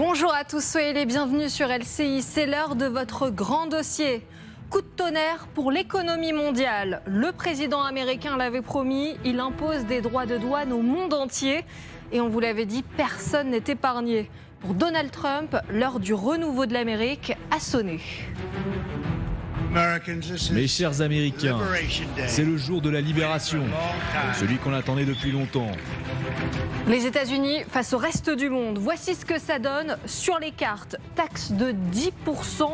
Bonjour à tous, soyez les bienvenus sur LCI. C'est l'heure de votre grand dossier. Coup de tonnerre pour l'économie mondiale. Le président américain l'avait promis, il impose des droits de douane au monde entier. Et on vous l'avait dit, personne n'est épargné. Pour Donald Trump, l'heure du renouveau de l'Amérique a sonné. Mes chers Américains, c'est le jour de la libération, celui qu'on attendait depuis longtemps. Les États-Unis face au reste du monde, voici ce que ça donne sur les cartes. Taxe de 10%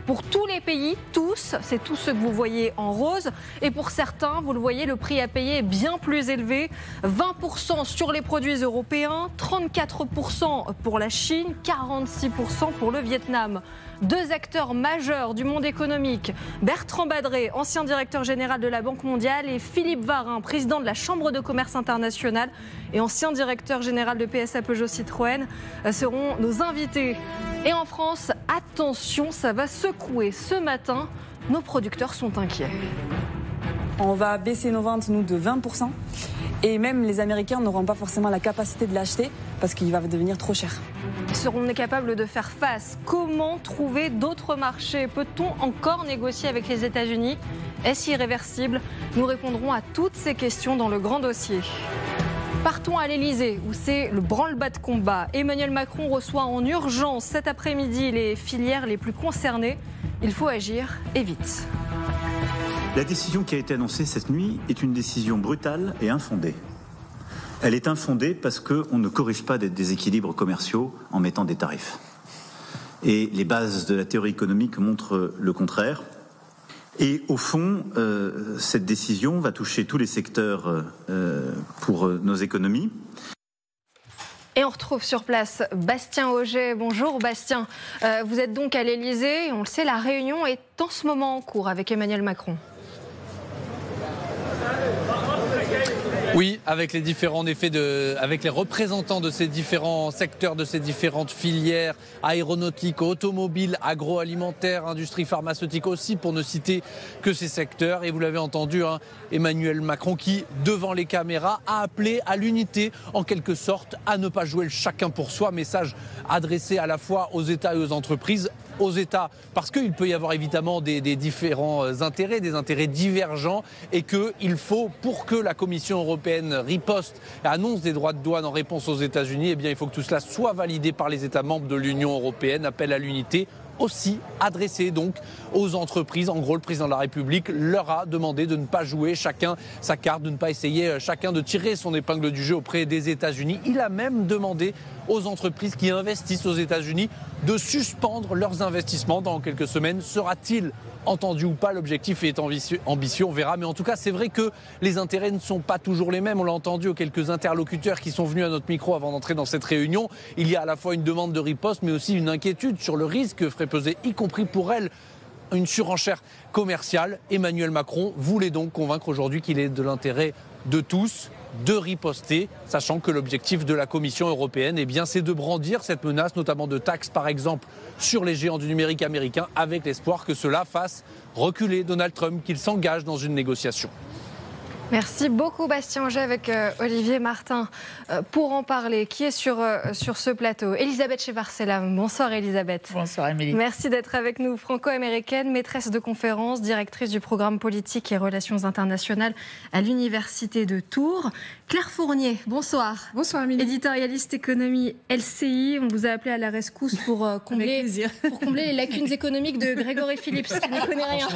pour tous les pays, tous, c'est tout ce que vous voyez en rose. Et pour certains, vous le voyez, le prix à payer est bien plus élevé. 20% sur les produits européens, 34% pour la Chine, 46% pour le Vietnam. Deux acteurs majeurs du monde économique, Bertrand Badré, ancien directeur général de la Banque mondiale, et Philippe Varin, président de la Chambre de commerce internationale et ancien directeur général de PSA Peugeot Citroën, seront nos invités. Et en France, attention, ça va secouer. Ce matin, nos producteurs sont inquiets. On va baisser nos ventes, nous, de 20%. Et même les Américains n'auront pas forcément la capacité de l'acheter parce qu'il va devenir trop cher. Serons-nous capables de faire face? Comment trouver d'autres marchés? Peut-on encore négocier avec les États-Unis? Est-ce irréversible? Nous répondrons à toutes ces questions dans le grand dossier. Partons à l'Elysée, où c'est le branle-bas de combat. Emmanuel Macron reçoit en urgence cet après-midi les filières les plus concernées. Il faut agir et vite. La décision qui a été annoncée cette nuit est une décision brutale et infondée. Elle est infondée parce qu'on ne corrige pas des déséquilibres commerciaux en mettant des tarifs. Et les bases de la théorie économique montrent le contraire. Et au fond, cette décision va toucher tous les secteurs pour nos économies. Et on retrouve sur place Bastien Auger. Bonjour Bastien. Vous êtes donc à l'Elysée. On le sait, la réunion est en ce moment en cours avec Emmanuel Macron. Oui, avec les différents avec les représentants de ces différents secteurs, de ces différentes filières, aéronautiques, automobiles, agroalimentaires, industrie pharmaceutique aussi, pour ne citer que ces secteurs. Et vous l'avez entendu, Emmanuel Macron qui, devant les caméras, a appelé à l'unité, en quelque sorte, à ne pas jouer le chacun pour soi. Message adressé à la fois aux États et aux entreprises. Aux États, parce qu'il peut y avoir évidemment des différents intérêts, des intérêts divergents, et qu'il faut, pour que la Commission européenne riposte et annonce des droits de douane en réponse aux États-Unis, eh bien, il faut que tout cela soit validé par les États membres de l'Union européenne. Appel à l'unité aussi adressé donc aux entreprises. En gros, le président de la République leur a demandé de ne pas jouer chacun sa carte, de ne pas essayer chacun de tirer son épingle du jeu auprès des États-Unis. Il a même demandé aux entreprises qui investissent aux États-Unis de suspendre leurs investissements dans quelques semaines. Sera-t-il entendu ou pas? L'objectif est ambitieux, on verra. Mais en tout cas, c'est vrai que les intérêts ne sont pas toujours les mêmes. On l'a entendu aux quelques interlocuteurs qui sont venus à notre micro avant d'entrer dans cette réunion. Il y a à la fois une demande de riposte, mais aussi une inquiétude sur le risque que ferait peser, y compris pour elle, une surenchère commerciale. Emmanuel Macron voulait donc convaincre aujourd'hui qu'il est de l'intérêt de tous de riposter, sachant que l'objectif de la Commission européenne, eh bien, c'est de brandir cette menace, notamment de taxes, par exemple, sur les géants du numérique américain, avec l'espoir que cela fasse reculer Donald Trump, qu'il s'engage dans une négociation. Merci beaucoup Bastien Auger avec Olivier Martin pour en parler. Qui est sur ce plateau? Elisabeth Chevar-Selam. Bonsoir Elisabeth. Bonsoir Émilie. Merci d'être avec nous. Franco-américaine, maîtresse de conférences, directrice du programme politique et relations internationales à l'Université de Tours. Claire Fournier, bonsoir. Bonsoir Émilie. Éditorialiste économie LCI. On vous a appelé à la rescousse pour combler les lacunes économiques de Grégory Phillips, qui ne connaît rien.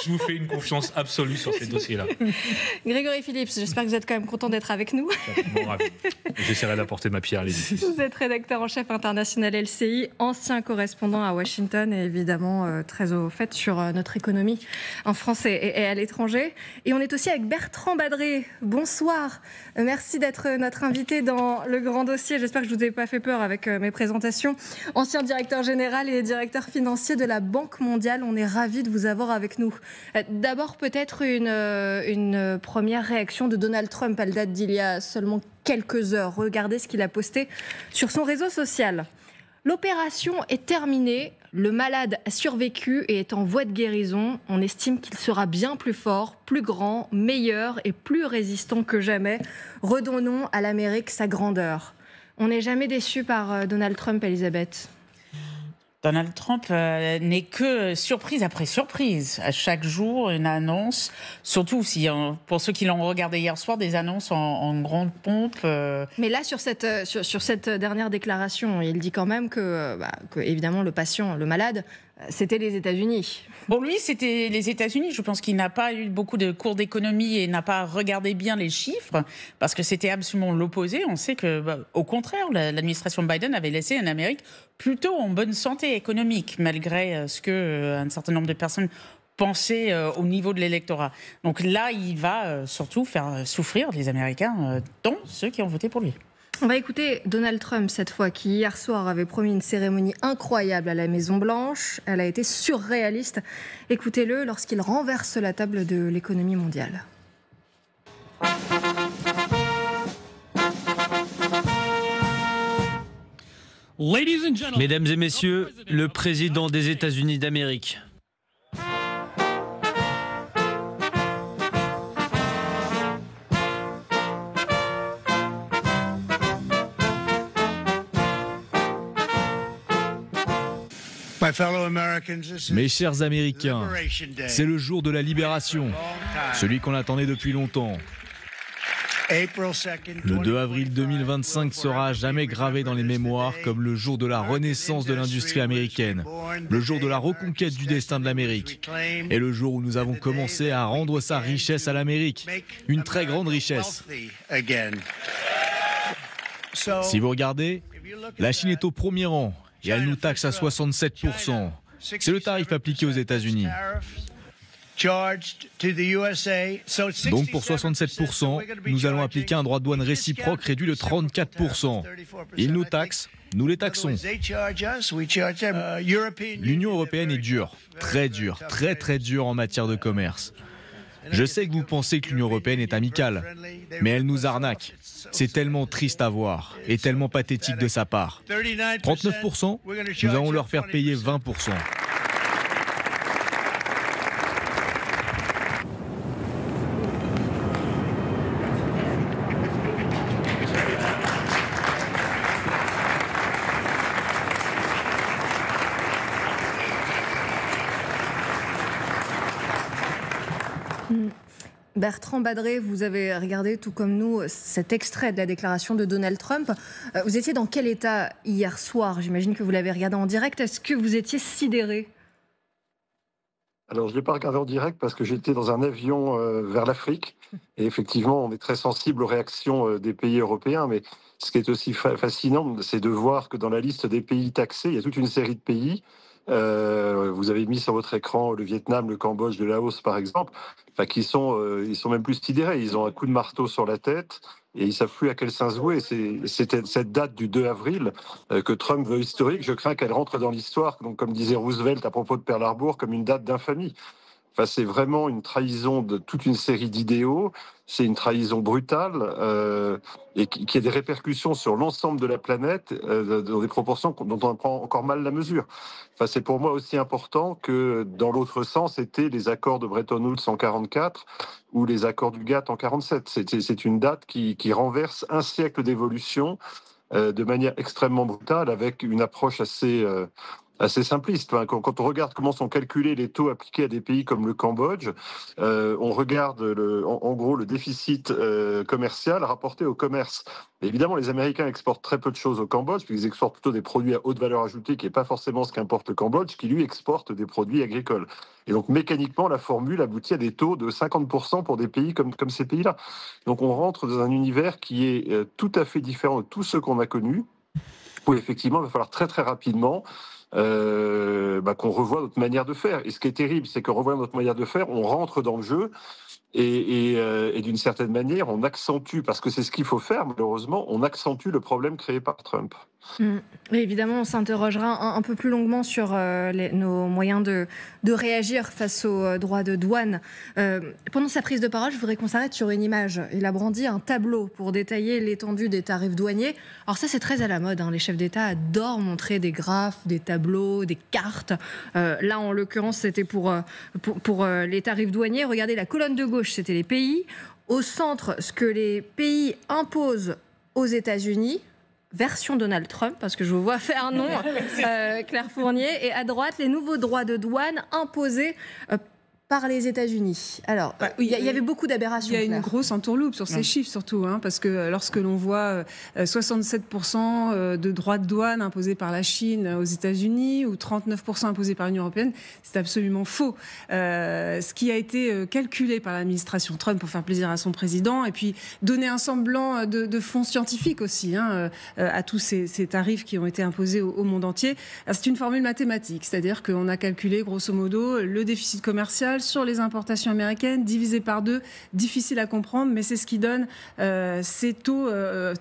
Je vous fais une confiance absolue sur ces dossiers-là. Grégory Phillips, j'espère que vous êtes quand même content d'être avec nous. Bon, j'essaierai d'apporter ma pierre à l'édifice. Vous êtes rédacteur en chef international LCI, ancien correspondant à Washington et évidemment très au fait sur notre économie en France et à l'étranger. Et on est aussi avec Bertrand Badré. Bonsoir. Merci d'être notre invité dans le grand dossier. J'espère que je ne vous ai pas fait peur avec mes présentations. Ancien directeur général et directeur financier de la Banque mondiale. On est ravis de vous avoir avec nous. D'abord, peut-être une première réaction de Donald Trump. Elle date d'il y a seulement quelques heures. Regardez ce qu'il a posté sur son réseau social. L'opération est terminée, le malade a survécu et est en voie de guérison. On estime qu'il sera bien plus fort, plus grand, meilleur et plus résistant que jamais. Redonnons à l'Amérique sa grandeur. On n'est jamais déçu par Donald Trump, Elisabeth. Donald Trump n'est que surprise après surprise. À chaque jour, une annonce, surtout si, pour ceux qui l'ont regardé hier soir, des annonces en grande pompe. Mais là, sur cette dernière déclaration, il dit quand même que évidemment, le patient, le malade, c'était les États-Unis. Pour lui, c'était les États-Unis. Je pense qu'il n'a pas eu beaucoup de cours d'économie et n'a pas regardé bien les chiffres parce que c'était absolument l'opposé. On sait que, au contraire, l'administration Biden avait laissé une Amérique plutôt en bonne santé économique, malgré ce que un certain nombre de personnes pensaient au niveau de l'électorat. Donc là, il va surtout faire souffrir les Américains, dont ceux qui ont voté pour lui. On va écouter Donald Trump cette fois, qui hier soir avait promis une cérémonie incroyable à la Maison-Blanche. Elle a été surréaliste. Écoutez-le lorsqu'il renverse la table de l'économie mondiale. Mesdames et messieurs, le président des États-Unis d'Amérique. Mes chers Américains, c'est le jour de la libération, celui qu'on attendait depuis longtemps. Le 2 avril 2025 sera à jamais gravé dans les mémoires comme le jour de la renaissance de l'industrie américaine, le jour de la reconquête du destin de l'Amérique et le jour où nous avons commencé à rendre sa richesse à l'Amérique, une très grande richesse. Si vous regardez, la Chine est au premier rang et elle nous taxe à 67%. C'est le tarif appliqué aux États-Unis. Donc pour 67%, nous allons appliquer un droit de douane réciproque réduit de 34%. Ils nous taxent, nous les taxons. L'Union européenne est dure, très dure en matière de commerce. Je sais que vous pensez que l'Union européenne est amicale, mais elle nous arnaque. C'est tellement triste à voir et tellement pathétique de sa part. 39%, nous allons leur faire payer 20%. Bertrand Badré, vous avez regardé, tout comme nous, cet extrait de la déclaration de Donald Trump. Vous étiez dans quel état hier soir? J'imagine que vous l'avez regardé en direct. Est-ce que vous étiez sidéré? Alors, je ne l'ai pas regardé en direct parce que j'étais dans un avion vers l'Afrique. Et effectivement, on est très sensible aux réactions des pays européens. Mais ce qui est aussi fascinant, c'est de voir que dans la liste des pays taxés, il y a toute une série de pays. Vous avez mis sur votre écran le Vietnam, le Cambodge, le Laos, par exemple, ils sont même plus sidérés. Ils ont un coup de marteau sur la tête et ils savent plus à quel sens jouer. C'était cette date du 2 avril que Trump veut historique. Je crains qu'elle rentre dans l'histoire, donc comme disait Roosevelt à propos de Pearl Harbor, comme une date d'infamie. C'est vraiment une trahison de toute une série d'idéaux. C'est une trahison brutale et qui a des répercussions sur l'ensemble de la planète dans des proportions dont on prend encore mal la mesure. C'est pour moi aussi important que dans l'autre sens étaient les accords de Bretton Woods en 1944 ou les accords du GATT en 1947. C'est une date qui renverse un siècle d'évolution de manière extrêmement brutale avec une approche assez simpliste. Quand on regarde comment sont calculés les taux appliqués à des pays comme le Cambodge, on regarde en gros le déficit commercial rapporté au commerce. Et évidemment, les Américains exportent très peu de choses au Cambodge, puisqu'ils exportent plutôt des produits à haute valeur ajoutée, qui n'est pas forcément ce qu'importe le Cambodge, qui lui exporte des produits agricoles. Et donc mécaniquement, la formule aboutit à des taux de 50% pour des pays comme ces pays-là. Donc on rentre dans un univers qui est tout à fait différent de tous ceux qu'on a connus, où effectivement il va falloir très très rapidement qu'on revoie notre manière de faire. Et ce qui est terrible, c'est qu'en revoyant notre manière de faire, on rentre dans le jeu et d'une certaine manière, on accentue, parce que c'est ce qu'il faut faire, malheureusement, on accentue le problème créé par Trump. Et évidemment, on s'interrogera un peu plus longuement sur nos moyens de réagir face aux droits de douane. Pendant sa prise de parole, je voudrais qu'on s'arrête sur une image. Il a brandi un tableau pour détailler l'étendue des tarifs douaniers. Alors ça, c'est très à la mode. Les chefs d'État adorent montrer des graphes, des tableaux, des cartes. Là, en l'occurrence, c'était pour les tarifs douaniers. Regardez, la colonne de gauche, c'était les pays. Au centre, ce que les pays imposent aux États-Unis. version Donald Trump, parce que je vous vois faire non, Claire Fournier, et à droite, les nouveaux droits de douane imposés par les États-Unis. Alors, il y avait beaucoup d'aberrations. Il y a une grosse entourloupe sur ces chiffres, surtout, parce que lorsque l'on voit 67% de droits de douane imposés par la Chine aux États-Unis ou 39% imposés par l'Union européenne, c'est absolument faux. Ce qui a été calculé par l'administration Trump pour faire plaisir à son président, et puis donner un semblant de fond scientifique aussi à tous ces tarifs qui ont été imposés au monde entier. C'est une formule mathématique, c'est-à-dire qu'on a calculé grosso modo le déficit commercial sur les importations américaines, divisé par 2, difficile à comprendre, mais c'est ce qui donne ces taux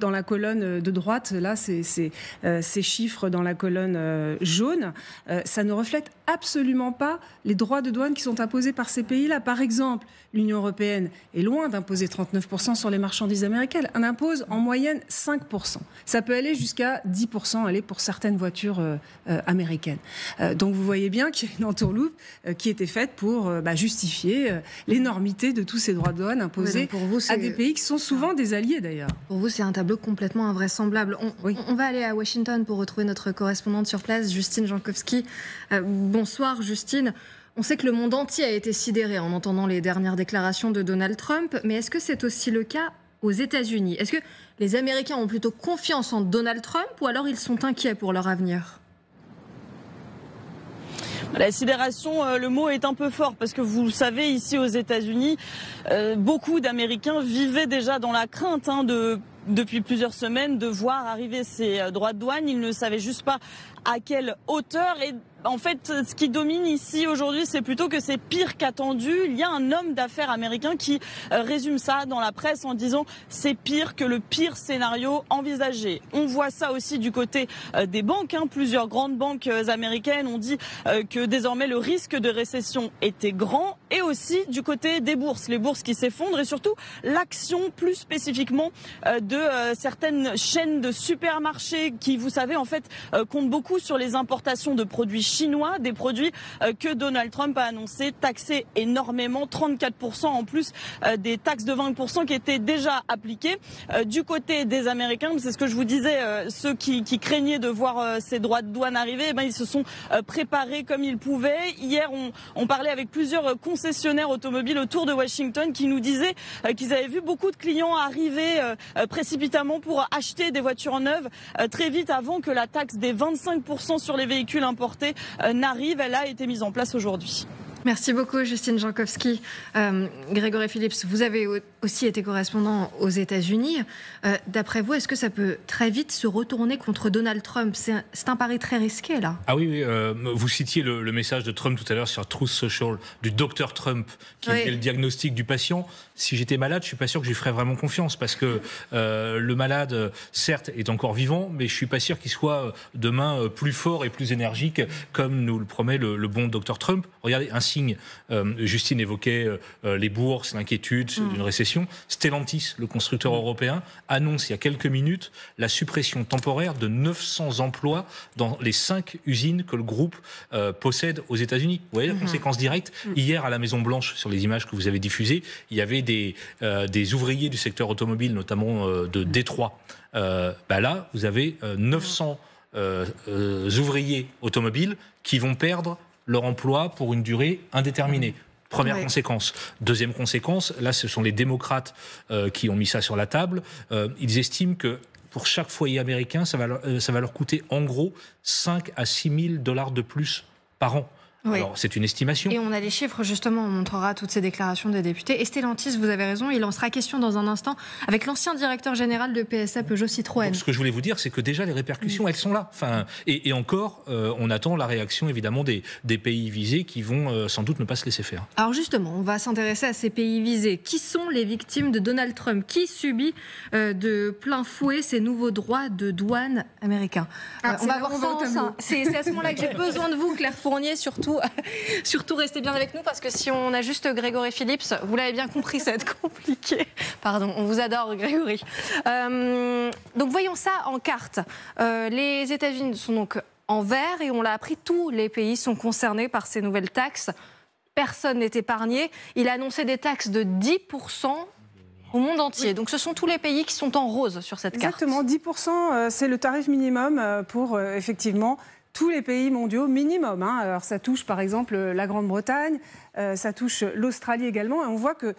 dans la colonne de droite, là, ces chiffres dans la colonne jaune. Ça ne reflète absolument pas les droits de douane qui sont imposés par ces pays-là. Par exemple, l'Union européenne est loin d'imposer 39% sur les marchandises américaines. Elle impose en moyenne 5%. Ça peut aller jusqu'à 10% pour certaines voitures américaines. Donc vous voyez bien qu'il y a une entourloupe qui était faite pour justifier l'énormité de tous ces droits de douane imposés à des pays qui sont souvent des alliés d'ailleurs. Pour vous, c'est un tableau complètement invraisemblable. On va aller à Washington pour retrouver notre correspondante sur place, Justine Jankowski. Bonsoir Justine. On sait que le monde entier a été sidéré en entendant les dernières déclarations de Donald Trump, mais est-ce que c'est aussi le cas aux États-Unis? Est-ce que les Américains ont plutôt confiance en Donald Trump ou alors ils sont inquiets pour leur avenir? La sidération, le mot est un peu fort parce que vous le savez, ici aux États-Unis, beaucoup d'Américains vivaient déjà dans la crainte depuis plusieurs semaines de voir arriver ces droits de douane. Ils ne savaient juste pas à quelle hauteur. Et en fait, ce qui domine ici aujourd'hui, c'est plutôt que c'est pire qu'attendu. Il y a un homme d'affaires américain qui résume ça dans la presse en disant c'est pire que le pire scénario envisagé. On voit ça aussi du côté des banques. Plusieurs grandes banques américaines ont dit que désormais le risque de récession était grand, et aussi du côté des bourses, les bourses qui s'effondrent, et surtout l'action plus spécifiquement de certaines chaînes de supermarchés qui, vous savez, en fait, comptent beaucoup sur les importations de produits chinois, des produits que Donald Trump a annoncé taxer énormément, 34% en plus des taxes de 20% qui étaient déjà appliquées. Du côté des Américains, c'est ce que je vous disais, ceux qui craignaient de voir ces droits de douane arriver, ils se sont préparés comme ils pouvaient. Hier, on parlait avec plusieurs concessionnaires automobiles autour de Washington qui nous disaient qu'ils avaient vu beaucoup de clients arriver précipitamment pour acheter des voitures neuves très vite avant que la taxe des 25% sur les véhicules importés n'arrive. Elle a été mise en place aujourd'hui. Merci beaucoup, Justine Jankowski. Grégory Phillips, vous avez aussi été correspondant aux États-Unis. D'après vous, est-ce que ça peut très vite se retourner contre Donald Trump? C'est un pari très risqué, là. Ah oui, vous citiez le message de Trump tout à l'heure sur Truth Social, du docteur Trump, qui fait le diagnostic du patient. Si j'étais malade, je ne suis pas sûr que je lui ferais vraiment confiance, parce que le malade, certes, est encore vivant, mais je ne suis pas sûr qu'il soit demain plus fort et plus énergique, comme nous le promet le bon docteur Trump. Regardez, un signe, Justine évoquait les bourses, l'inquiétude d'une récession. Stellantis, le constructeur européen, annonce il y a quelques minutes la suppression temporaire de 900 emplois dans les 5 usines que le groupe possède aux États-Unis. Vous voyez la conséquence directe? Hier, à la Maison-Blanche, sur les images que vous avez diffusées, il y avait des ouvriers du secteur automobile, notamment de Détroit. Là, vous avez 900 ouvriers automobiles qui vont perdre leur emploi pour une durée indéterminée. Première conséquence. Deuxième conséquence, là ce sont les démocrates qui ont mis ça sur la table. Ils estiment que pour chaque foyer américain, ça va leur coûter en gros 5 à 6 000 $ de plus par an. Oui. Alors, c'est une estimation. Et on a les chiffres, justement, on montrera toutes ces déclarations des députés. Et Stellantis, vous avez raison, il en sera question dans un instant avec l'ancien directeur général de PSA Peugeot Citroën. Donc, ce que je voulais vous dire, c'est que déjà, les répercussions, elles sont là. Et encore, on attend la réaction, évidemment, des pays visés qui vont sans doute ne pas se laisser faire. Alors justement, on va s'intéresser à ces pays visés. Qui sont les victimes de Donald Trump? Qui subit de plein fouet ces nouveaux droits de douane américains? On va voir ça. C'est à ce moment-là que j'ai besoin de vous, Claire Fournier, surtout restez bien avec nous, parce que si on a juste Grégory Phillips, vous l'avez bien compris, ça va être compliqué. Pardon, on vous adore, Grégory. Donc voyons ça en carte. Les États-Unis sont donc en vert, et on l'a appris, tous les pays sont concernés par ces nouvelles taxes. Personne n'est épargné. Il a annoncé des taxes de 10%. Au monde entier. Donc ce sont tous les pays qui sont en rose sur cette carte. Exactement, 10%, c'est le tarif minimum pour effectivement tous les pays mondiaux minimum. Alors ça touche par exemple la Grande-Bretagne, ça touche l'Australie également. Et on voit que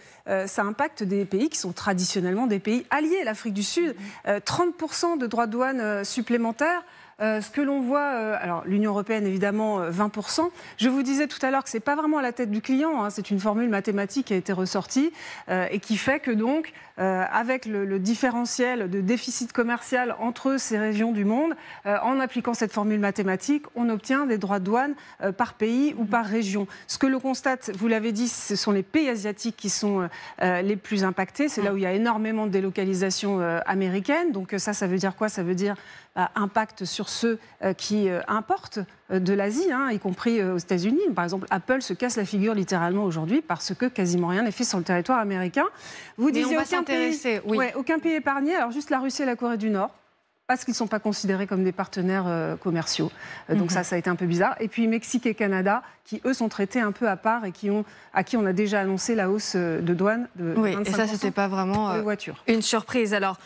ça impacte des pays qui sont traditionnellement des pays alliés. L'Afrique du Sud, 30% de droits de douane supplémentaires. Ce que l'on voit, alors l'Union européenne évidemment 20%. Je vous disais tout à l'heure que c'est pas vraiment à la tête du client, c'est une formule mathématique qui a été ressortie et qui fait que donc avec le différentiel de déficit commercial entre ces régions du monde, en appliquant cette formule mathématique, on obtient des droits de douane par pays ou par région. Ce que l'on constate, vous l'avez dit, ce sont les pays asiatiques qui sont les plus impactés. C'est là où il y a énormément de délocalisation américaine. Donc ça veut dire quoi? Ça veut dire impact sur ceux qui importent de l'Asie, y compris aux États-Unis. Par exemple, Apple se casse la figure littéralement aujourd'hui parce que quasiment rien n'est fait sur le territoire américain. Vous disiez aucun pays épargné, alors juste la Russie et la Corée du Nord, parce qu'ils ne sont pas considérés comme des partenaires commerciaux. Donc ça a été un peu bizarre. Et puis Mexique et Canada, qui eux sont traités un peu à part et à qui on a déjà annoncé la hausse de douane de 25%. Et ça, c'était pas vraiment une surprise. Alors,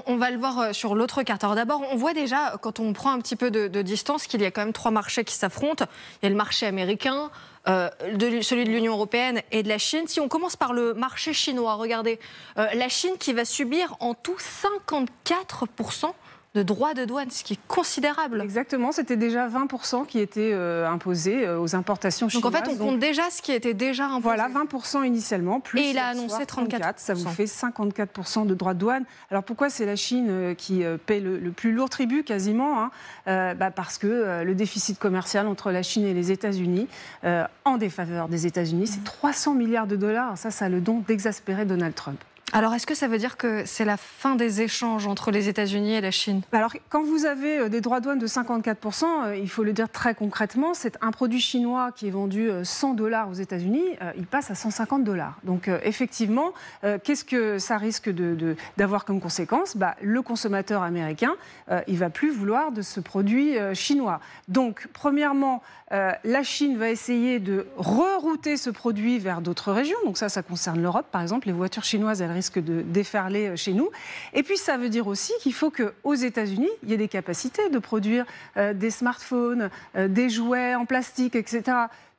on va le voir sur l'autre carte. Alors d'abord, on voit déjà, quand on prend un petit peu de distance, qu'il y a quand même 3 marchés qui s'affrontent. Il y a le marché américain, celui de l'Union européenne et de la Chine. Si on commence par le marché chinois, regardez, la Chine qui va subir en tout 54% de droits de douane, ce qui est considérable. Exactement, c'était déjà 20% qui étaient imposés aux importations chinoises. Donc en fait, on compte déjà ce qui était déjà imposé. Voilà, 20% initialement, plus et il a annoncé 34%. Ça vous fait 54% de droits de douane. Alors pourquoi c'est la Chine qui paie le plus lourd tribut quasiment parce que le déficit commercial entre la Chine et les États-Unis, en défaveur des États-Unis, c'est 300 milliards de dollars. Ça a le don d'exaspérer Donald Trump. Alors, est-ce que ça veut dire que c'est la fin des échanges entre les États-Unis et la Chine? Alors, quand vous avez des droits de douane de 54%, il faut le dire très concrètement, c'est un produit chinois qui est vendu $100 aux États-Unis, il passe à $150. Donc, effectivement, qu'est-ce que ça risque d'avoir comme conséquence? Le consommateur américain, il ne va plus vouloir de ce produit chinois. Donc, premièrement, la Chine va essayer de rerouter ce produit vers d'autres régions. Donc ça concerne l'Europe, par exemple. Les voitures chinoises, elles risquent de déferler chez nous. Et puis ça veut dire aussi qu'il faut qu'aux États-Unis, il y ait des capacités de produire des smartphones, des jouets en plastique, etc.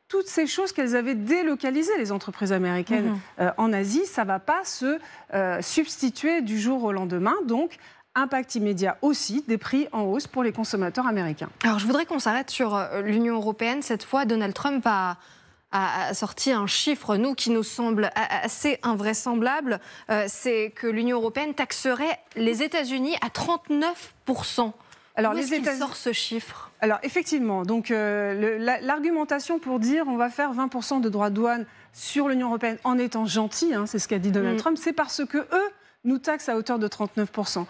Toutes ces choses qu'elles avaient délocalisées, les entreprises américaines, en Asie, ça ne va pas se substituer du jour au lendemain. Donc, impact immédiat aussi des prix en hausse pour les consommateurs américains. Alors je voudrais qu'on s'arrête sur l'Union européenne. Cette fois, Donald Trump a sorti un chiffre, qui nous semble assez invraisemblable. C'est que l'Union européenne taxerait les États-Unis à 39%. Alors, est-ce qu'il sort ce chiffre? Alors effectivement, donc l'argumentation pour dire on va faire 20% de droits de douane sur l'Union européenne en étant gentil, c'est ce qu'a dit Donald Trump, c'est parce que eux nous taxent à hauteur de 39%.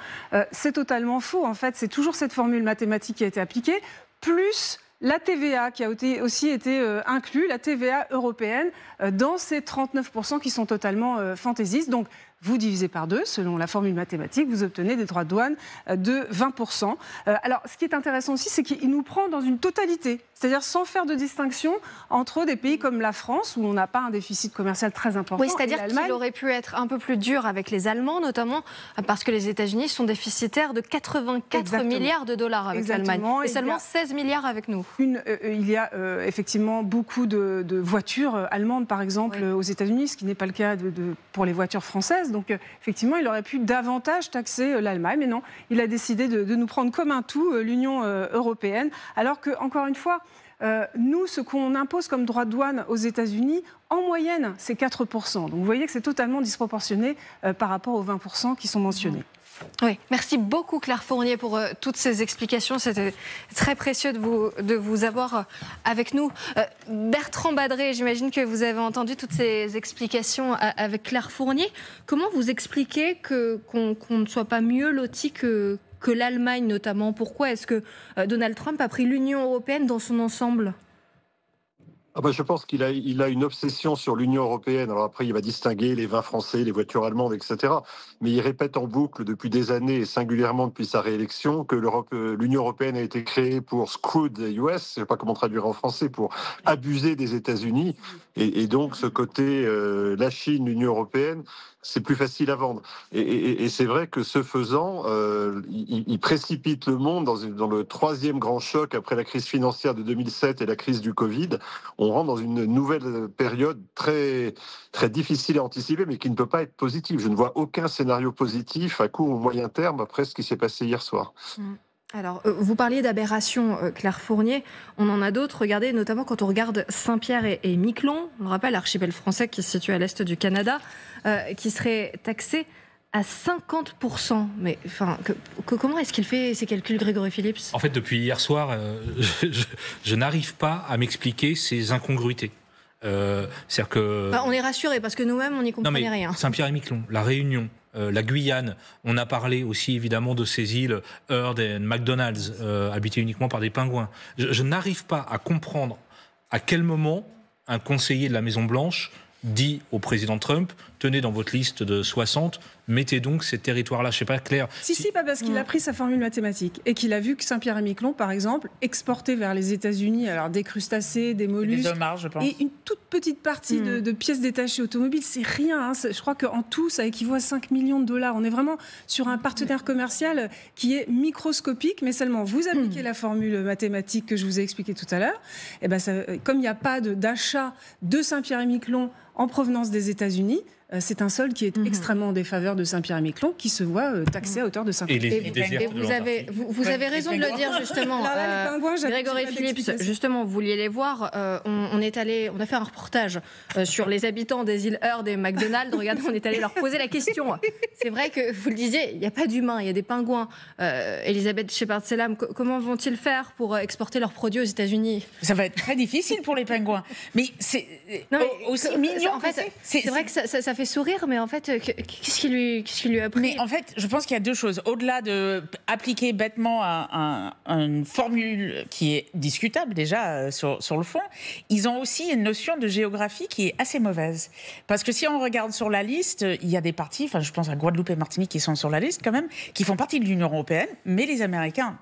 C'est totalement faux. En fait, c'est toujours cette formule mathématique qui a été appliquée, plus la TVA qui a aussi été inclue, la TVA européenne, dans ces 39% qui sont totalement fantaisistes. Donc, vous divisez par 2, selon la formule mathématique, vous obtenez des droits de douane de 20%. Alors, ce qui est intéressant aussi, c'est qu'il nous prend dans une totalité, c'est-à-dire sans faire de distinction entre des pays comme la France, où on n'a pas un déficit commercial très important. Oui, c'est-à-dire qu'il aurait pu être un peu plus dur avec les Allemands, notamment parce que les États-Unis sont déficitaires de 84 milliards de dollars avec l'Allemagne, et seulement 16 milliards avec nous. Il y a effectivement beaucoup de voitures allemandes, par exemple, aux États-Unis, ce qui n'est pas le cas pour les voitures françaises. Donc, effectivement, il aurait pu davantage taxer l'Allemagne, mais non, il a décidé de nous prendre comme un tout, l'Union européenne, alors que, encore une fois, nous, ce qu'on impose comme droit de douane aux États-Unis, en moyenne, c'est 4%. Donc, vous voyez que c'est totalement disproportionné par rapport aux 20% qui sont mentionnés. Oui, merci beaucoup Claire Fournier pour toutes ces explications. C'était très précieux de vous avoir avec nous. Bertrand Badré, j'imagine que vous avez entendu toutes ces explications avec Claire Fournier. Comment vous expliquez qu'on ne soit pas mieux loti que l'Allemagne notamment? Pourquoi est-ce que Donald Trump a pris l'Union européenne dans son ensemble? Je pense qu'il a une obsession sur l'Union européenne. Alors après, il va distinguer les vins français, les voitures allemandes, etc. Mais il répète en boucle depuis des années, et singulièrement depuis sa réélection, que l'Union européenne a été créée pour screw the US, je ne sais pas comment traduire en français, pour abuser des États-Unis. Et donc, ce côté, la Chine, l'Union européenne, c'est plus facile à vendre. Et c'est vrai que ce faisant, il précipite le monde dans le troisième grand choc après la crise financière de 2007 et la crise du Covid. On rentre dans une nouvelle période très, très difficile à anticiper, mais qui ne peut pas être positive. Je ne vois aucun scénario positif à court ou moyen terme après ce qui s'est passé hier soir. Alors, vous parliez d'aberration, Claire Fournier. On en a d'autres. Regardez, notamment quand on regarde Saint-Pierre et Miquelon, on le rappelle, l'archipel français qui se situe à l'est du Canada, qui serait taxé à 50%. Mais enfin, comment est-ce qu'il fait ces calculs, Grégory Phillips ? En fait, depuis hier soir, je n'arrive pas à m'expliquer ces incongruités. C'est-à-dire que... on est rassurés parce que nous-mêmes, on n'y comprenait rien. Saint-Pierre-et-Miquelon, la Réunion, la Guyane, on a parlé aussi évidemment de ces îles Heard et McDonald's, habitées uniquement par des pingouins. Je n'arrive pas à comprendre à quel moment un conseiller de la Maison-Blanche dit au président Trump, tenez dans votre liste de 60, mettez donc ces territoires-là. Je ne sais pas, Claire. Si, pas parce qu'il a pris sa formule mathématique et qu'il a vu que Saint-Pierre-et-Miquelon, par exemple, exportait vers les États-Unis alors des crustacés, des mollusques, je pense. Et une toute petite partie de pièces détachées automobiles, c'est rien. Hein. Je crois qu'en tout, ça équivaut à 5 millions de dollars. On est vraiment sur un partenaire commercial qui est microscopique, mais seulement vous appliquez la formule mathématique que je vous ai expliquée tout à l'heure. Et comme il n'y a pas d'achat de Saint-Pierre-et-Miquelon en provenance des États-Unis, c'est un sol qui est extrêmement en défaveur de Saint-Pierre-et-Miquelon, qui se voit taxé à hauteur de 50%. Et vous avez raison de le dire, justement. Grégory Phillips, justement, vous vouliez les voir. On a fait un reportage sur les habitants des îles Heard et McDonald's. Regardez, on est allé leur poser la question. C'est vrai que, vous le disiez, il n'y a pas d'humains, il y a des pingouins. Elisabeth Shepard-Selam, comment vont-ils faire pour exporter leurs produits aux États-Unis ? Ça va être très difficile pour les pingouins. Mais c'est aussi mignon. En fait, c'est vrai que ça fait sourire, mais en fait, qu'est-ce qui lui a pris ? Mais en fait, je pense qu'il y a deux choses. Au-delà de appliquer bêtement une formule qui est discutable déjà sur le fond, ils ont aussi une notion de géographie qui est assez mauvaise. Parce que si on regarde sur la liste, il y a des parties, enfin je pense à Guadeloupe et Martinique qui sont sur la liste quand même, qui font partie de l'Union européenne, mais les Américains...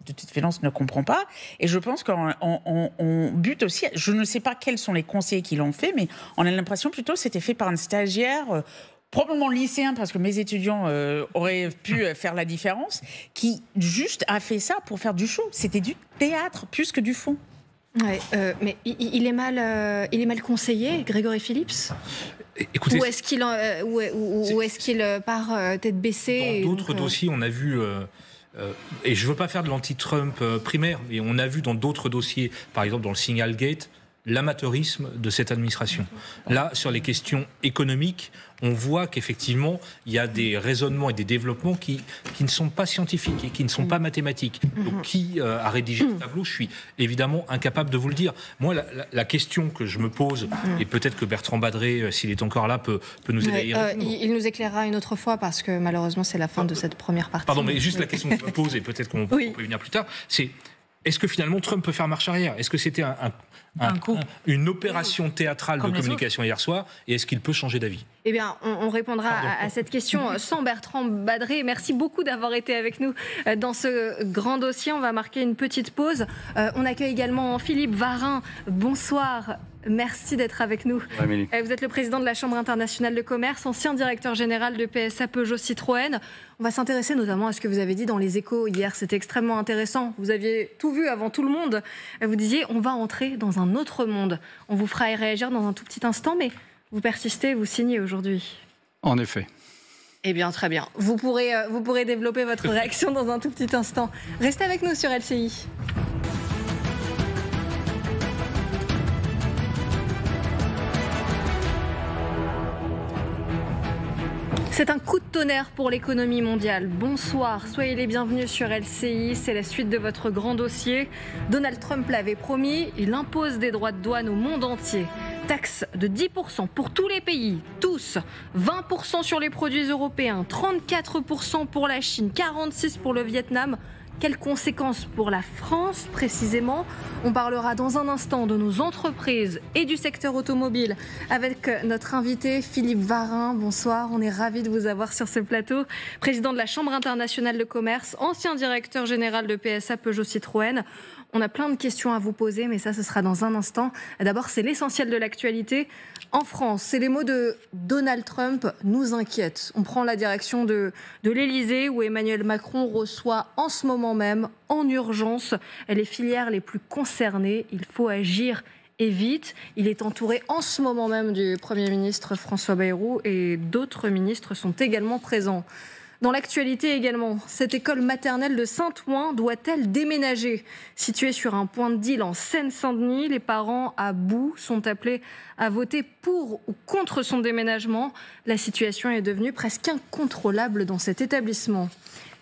de toute évidence, ne comprend pas. Et je pense qu'on bute aussi... Je ne sais pas quels sont les conseillers qui l'ont fait, mais on a l'impression plutôt que c'était fait par un stagiaire, probablement lycéen, parce que mes étudiants auraient pu faire la différence, qui juste a fait ça pour faire du show. C'était du théâtre, plus que du fond. Ouais, mais il est mal conseillé, Grégory Phillips. Écoutez, ou est-ce qu'il part tête baissée ? Dans d'autres dossiers, on a vu... et je ne veux pas faire de l'anti-Trump primaire, mais on a vu dans d'autres dossiers, par exemple dans le Signalgate, l'amateurisme de cette administration. Là, sur les questions économiques, on voit qu'effectivement, il y a des raisonnements et des développements qui ne sont pas scientifiques et qui ne sont pas mathématiques. Donc, qui a rédigé ce tableau ? Je suis évidemment incapable de vous le dire. Moi, la question que je me pose, et peut-être que Bertrand Badré, s'il est encore là, peut nous aider à y répondre. Il nous éclairera une autre fois, parce que malheureusement, c'est la fin de cette première partie. Pardon, mais juste la question que je me pose, et peut-être qu'on peut y venir plus tard, c'est... Est-ce que finalement Trump peut faire marche arrière ? Est-ce que c'était une opération théâtrale de communication hier soir ? Et est-ce qu'il peut changer d'avis ? Eh bien, on répondra à cette question sans Bertrand Badré. Merci beaucoup d'avoir été avec nous dans ce grand dossier. On va marquer une petite pause. On accueille également Philippe Varin. Bonsoir. Merci d'être avec nous. Vous êtes le président de la Chambre internationale de commerce, ancien directeur général de PSA Peugeot Citroën. On va s'intéresser notamment à ce que vous avez dit dans les Échos hier. C'était extrêmement intéressant. Vous aviez tout vu avant tout le monde. Vous disiez, on va entrer dans un autre monde. On vous fera réagir dans un tout petit instant, mais vous persistez, vous signez aujourd'hui. En effet. Eh bien, très bien. Vous pourrez développer votre réaction dans un tout petit instant. Restez avec nous sur LCI. C'est un coup de tonnerre pour l'économie mondiale. Bonsoir, soyez les bienvenus sur LCI. C'est la suite de votre grand dossier. Donald Trump l'avait promis, il impose des droits de douane au monde entier. Taxe de 10% pour tous les pays, tous. 20% sur les produits européens, 34% pour la Chine, 46% pour le Vietnam, Quelles conséquences pour la France précisément? On parlera dans un instant de nos entreprises et du secteur automobile avec notre invité Philippe Varin. Bonsoir, on est ravis de vous avoir sur ce plateau. Président de la Chambre internationale de commerce, ancien directeur général de PSA Peugeot Citroën. On a plein de questions à vous poser, mais ça, ce sera dans un instant. D'abord, c'est l'essentiel de l'actualité. En France, c'est les mots de Donald Trump nous inquiètent. On prend la direction de l'Élysée, où Emmanuel Macron reçoit en ce moment même, en urgence, les filières les plus concernées. Il faut agir et vite. Il est entouré en ce moment même du Premier ministre François Bayrou et d'autres ministres sont également présents. Dans l'actualité également, cette école maternelle de Saint-Ouen doit-elle déménager? Située sur un point de deal en Seine-Saint-Denis, les parents à bout sont appelés à voter pour ou contre son déménagement. La situation est devenue presque incontrôlable dans cet établissement.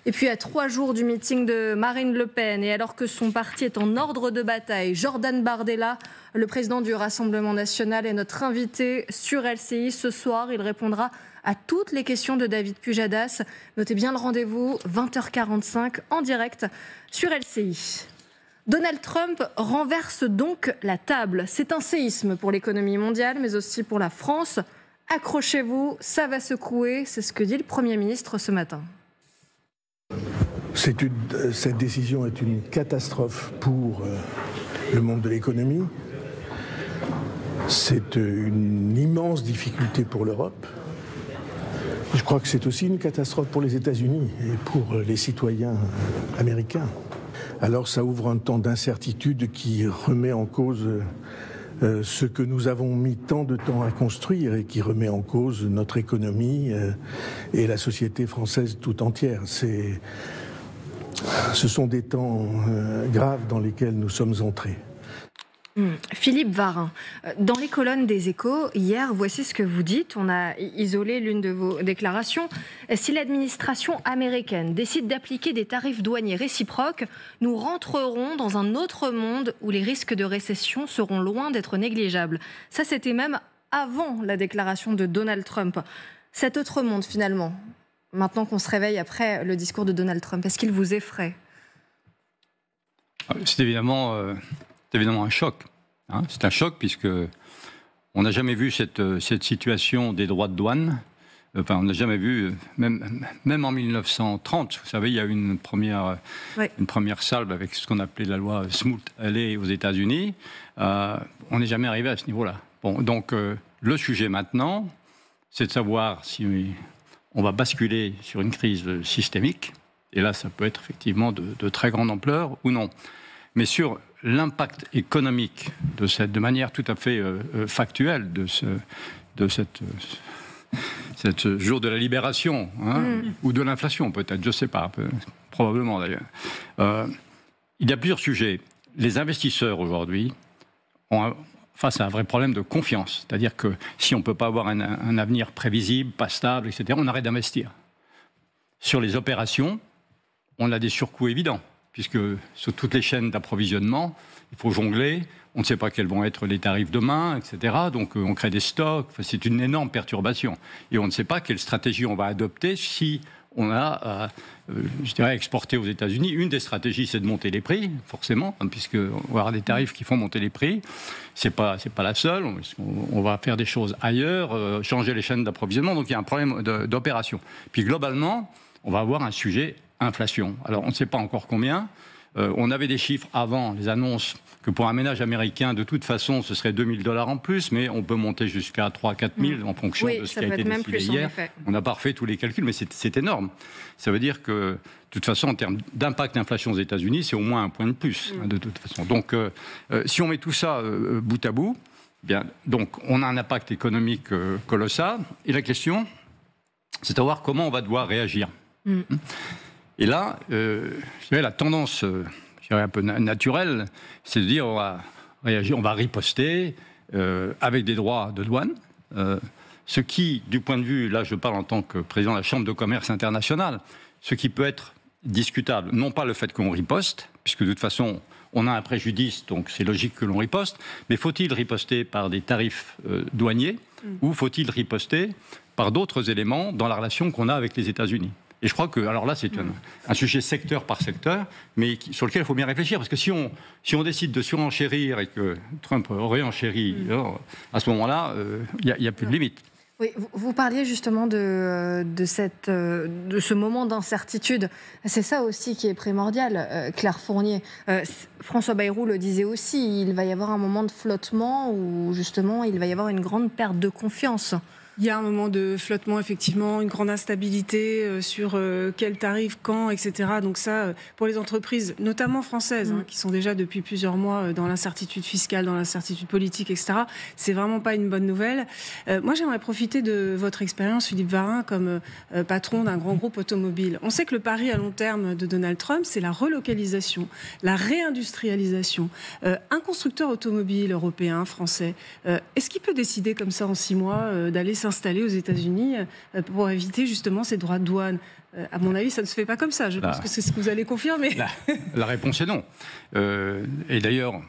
Et puis à 3 jours du meeting de Marine Le Pen et alors que son parti est en ordre de bataille, Jordan Bardella, le président du Rassemblement national, est notre invité sur LCI ce soir. Il répondra à toutes les questions de David Pujadas. Notez bien le rendez-vous, 20h45 en direct sur LCI. Donald Trump renverse donc la table. C'est un séisme pour l'économie mondiale, mais aussi pour la France. Accrochez-vous, ça va secouer, c'est ce que dit le Premier ministre ce matin. Cette décision est une catastrophe pour le monde de l'économie. C'est une immense difficulté pour l'Europe. Je crois que c'est aussi une catastrophe pour les États-Unis et pour les citoyens américains. Alors ça ouvre un temps d'incertitude qui remet en cause ce que nous avons mis tant de temps à construire et qui remet en cause notre économie et la société française tout entière. Ce sont des temps graves dans lesquels nous sommes entrés. Philippe Varin, dans les colonnes des Échos, hier, voici ce que vous dites. On a isolé l'une de vos déclarations. Si l'administration américaine décide d'appliquer des tarifs douaniers réciproques, nous rentrerons dans un autre monde où les risques de récession seront loin d'être négligeables. Ça, c'était même avant la déclaration de Donald Trump. Cet autre monde, finalement, maintenant qu'on se réveille après le discours de Donald Trump, est-ce qu'il vous effraie? C'est évidemment un choc. Hein. C'est un choc puisque on n'a jamais vu cette situation des droits de douane. Enfin, on n'a jamais vu, même en 1930, vous savez, il y a eu une première salve avec ce qu'on appelait la loi Smoot-Hawley aux États-Unis. On n'est jamais arrivé à ce niveau-là. Bon, donc le sujet maintenant, c'est de savoir si on va basculer sur une crise systémique. Et là, ça peut être effectivement de très grande ampleur ou non. Mais sur l'impact économique de manière tout à fait factuelle de cette jour de la libération, ou de l'inflation peut-être, je ne sais pas, probablement d'ailleurs. Il y a plusieurs sujets. Les investisseurs aujourd'hui ont face à un vrai problème de confiance. C'est-à-dire que si on ne peut pas avoir un avenir prévisible, pas stable, etc., on arrête d'investir. Sur les opérations, on a des surcoûts évidents, puisque sur toutes les chaînes d'approvisionnement, il faut jongler, on ne sait pas quels vont être les tarifs demain, etc. Donc on crée des stocks, enfin, c'est une énorme perturbation. Et on ne sait pas quelle stratégie on va adopter si on a, je dirais, exporté aux États-Unis. Une des stratégies, c'est de monter les prix, forcément, puisqu'on va avoir des tarifs qui font monter les prix. C'est pas la seule. On va faire des choses ailleurs, changer les chaînes d'approvisionnement. Donc il y a un problème d'opération. Puis globalement, on va avoir un sujet inflation. Alors on ne sait pas encore combien. On avait des chiffres avant les annonces que pour un ménage américain, de toute façon, ce serait $2 000 en plus, mais on peut monter jusqu'à 3 000 à 4 000 en fonction de ce qui a été décidé hier. On n'a pas refait tous les calculs, mais c'est énorme. Ça veut dire que, de toute façon, en termes d'impact d'inflation aux États-Unis, c'est au moins un point de plus, de toute façon. Donc, si on met tout ça bout à bout, bien, donc, on a un impact économique colossal. Et la question, c'est de savoir comment on va devoir réagir. Et là, je dirais, la tendance un peu naturelle, c'est de dire on va réagir, on va riposter avec des droits de douane. Ce qui, du point de vue, là je parle en tant que président de la Chambre de commerce internationale, ce qui peut être discutable, non pas le fait qu'on riposte, puisque de toute façon on a un préjudice, donc c'est logique que l'on riposte, mais faut-il riposter par des tarifs douaniers ou faut-il riposter par d'autres éléments dans la relation qu'on a avec les États-Unis ? Et je crois que, alors là, c'est un sujet secteur par secteur, mais sur lequel il faut bien réfléchir, parce que si on décide de surenchérir et que Trump réenchérit, alors, à ce moment-là, il n'y a plus de limite. Oui, vous parliez justement de ce moment d'incertitude. C'est ça aussi qui est primordial, Claire Fournier. François Bayrou le disait aussi, il va y avoir un moment de flottement où justement il va y avoir une grande perte de confiance. Il y a un moment de flottement, effectivement, une grande instabilité sur quel tarif, quand, etc. Donc ça, pour les entreprises, notamment françaises, qui sont déjà depuis plusieurs mois dans l'incertitude fiscale, dans l'incertitude politique, etc., c'est vraiment pas une bonne nouvelle. Moi, j'aimerais profiter de votre expérience, Philippe Varin, comme patron d'un grand groupe automobile. On sait que le pari à long terme de Donald Trump, c'est la relocalisation, la réindustrialisation. Un constructeur automobile européen, français, est-ce qu'il peut décider comme ça en 6 mois d'aller s'installer aux États-Unis pour éviter justement ces droits de douane? À mon avis, ça ne se fait pas comme ça. Je pense que c'est ce que vous allez confirmer. La réponse est non. Et d'ailleurs,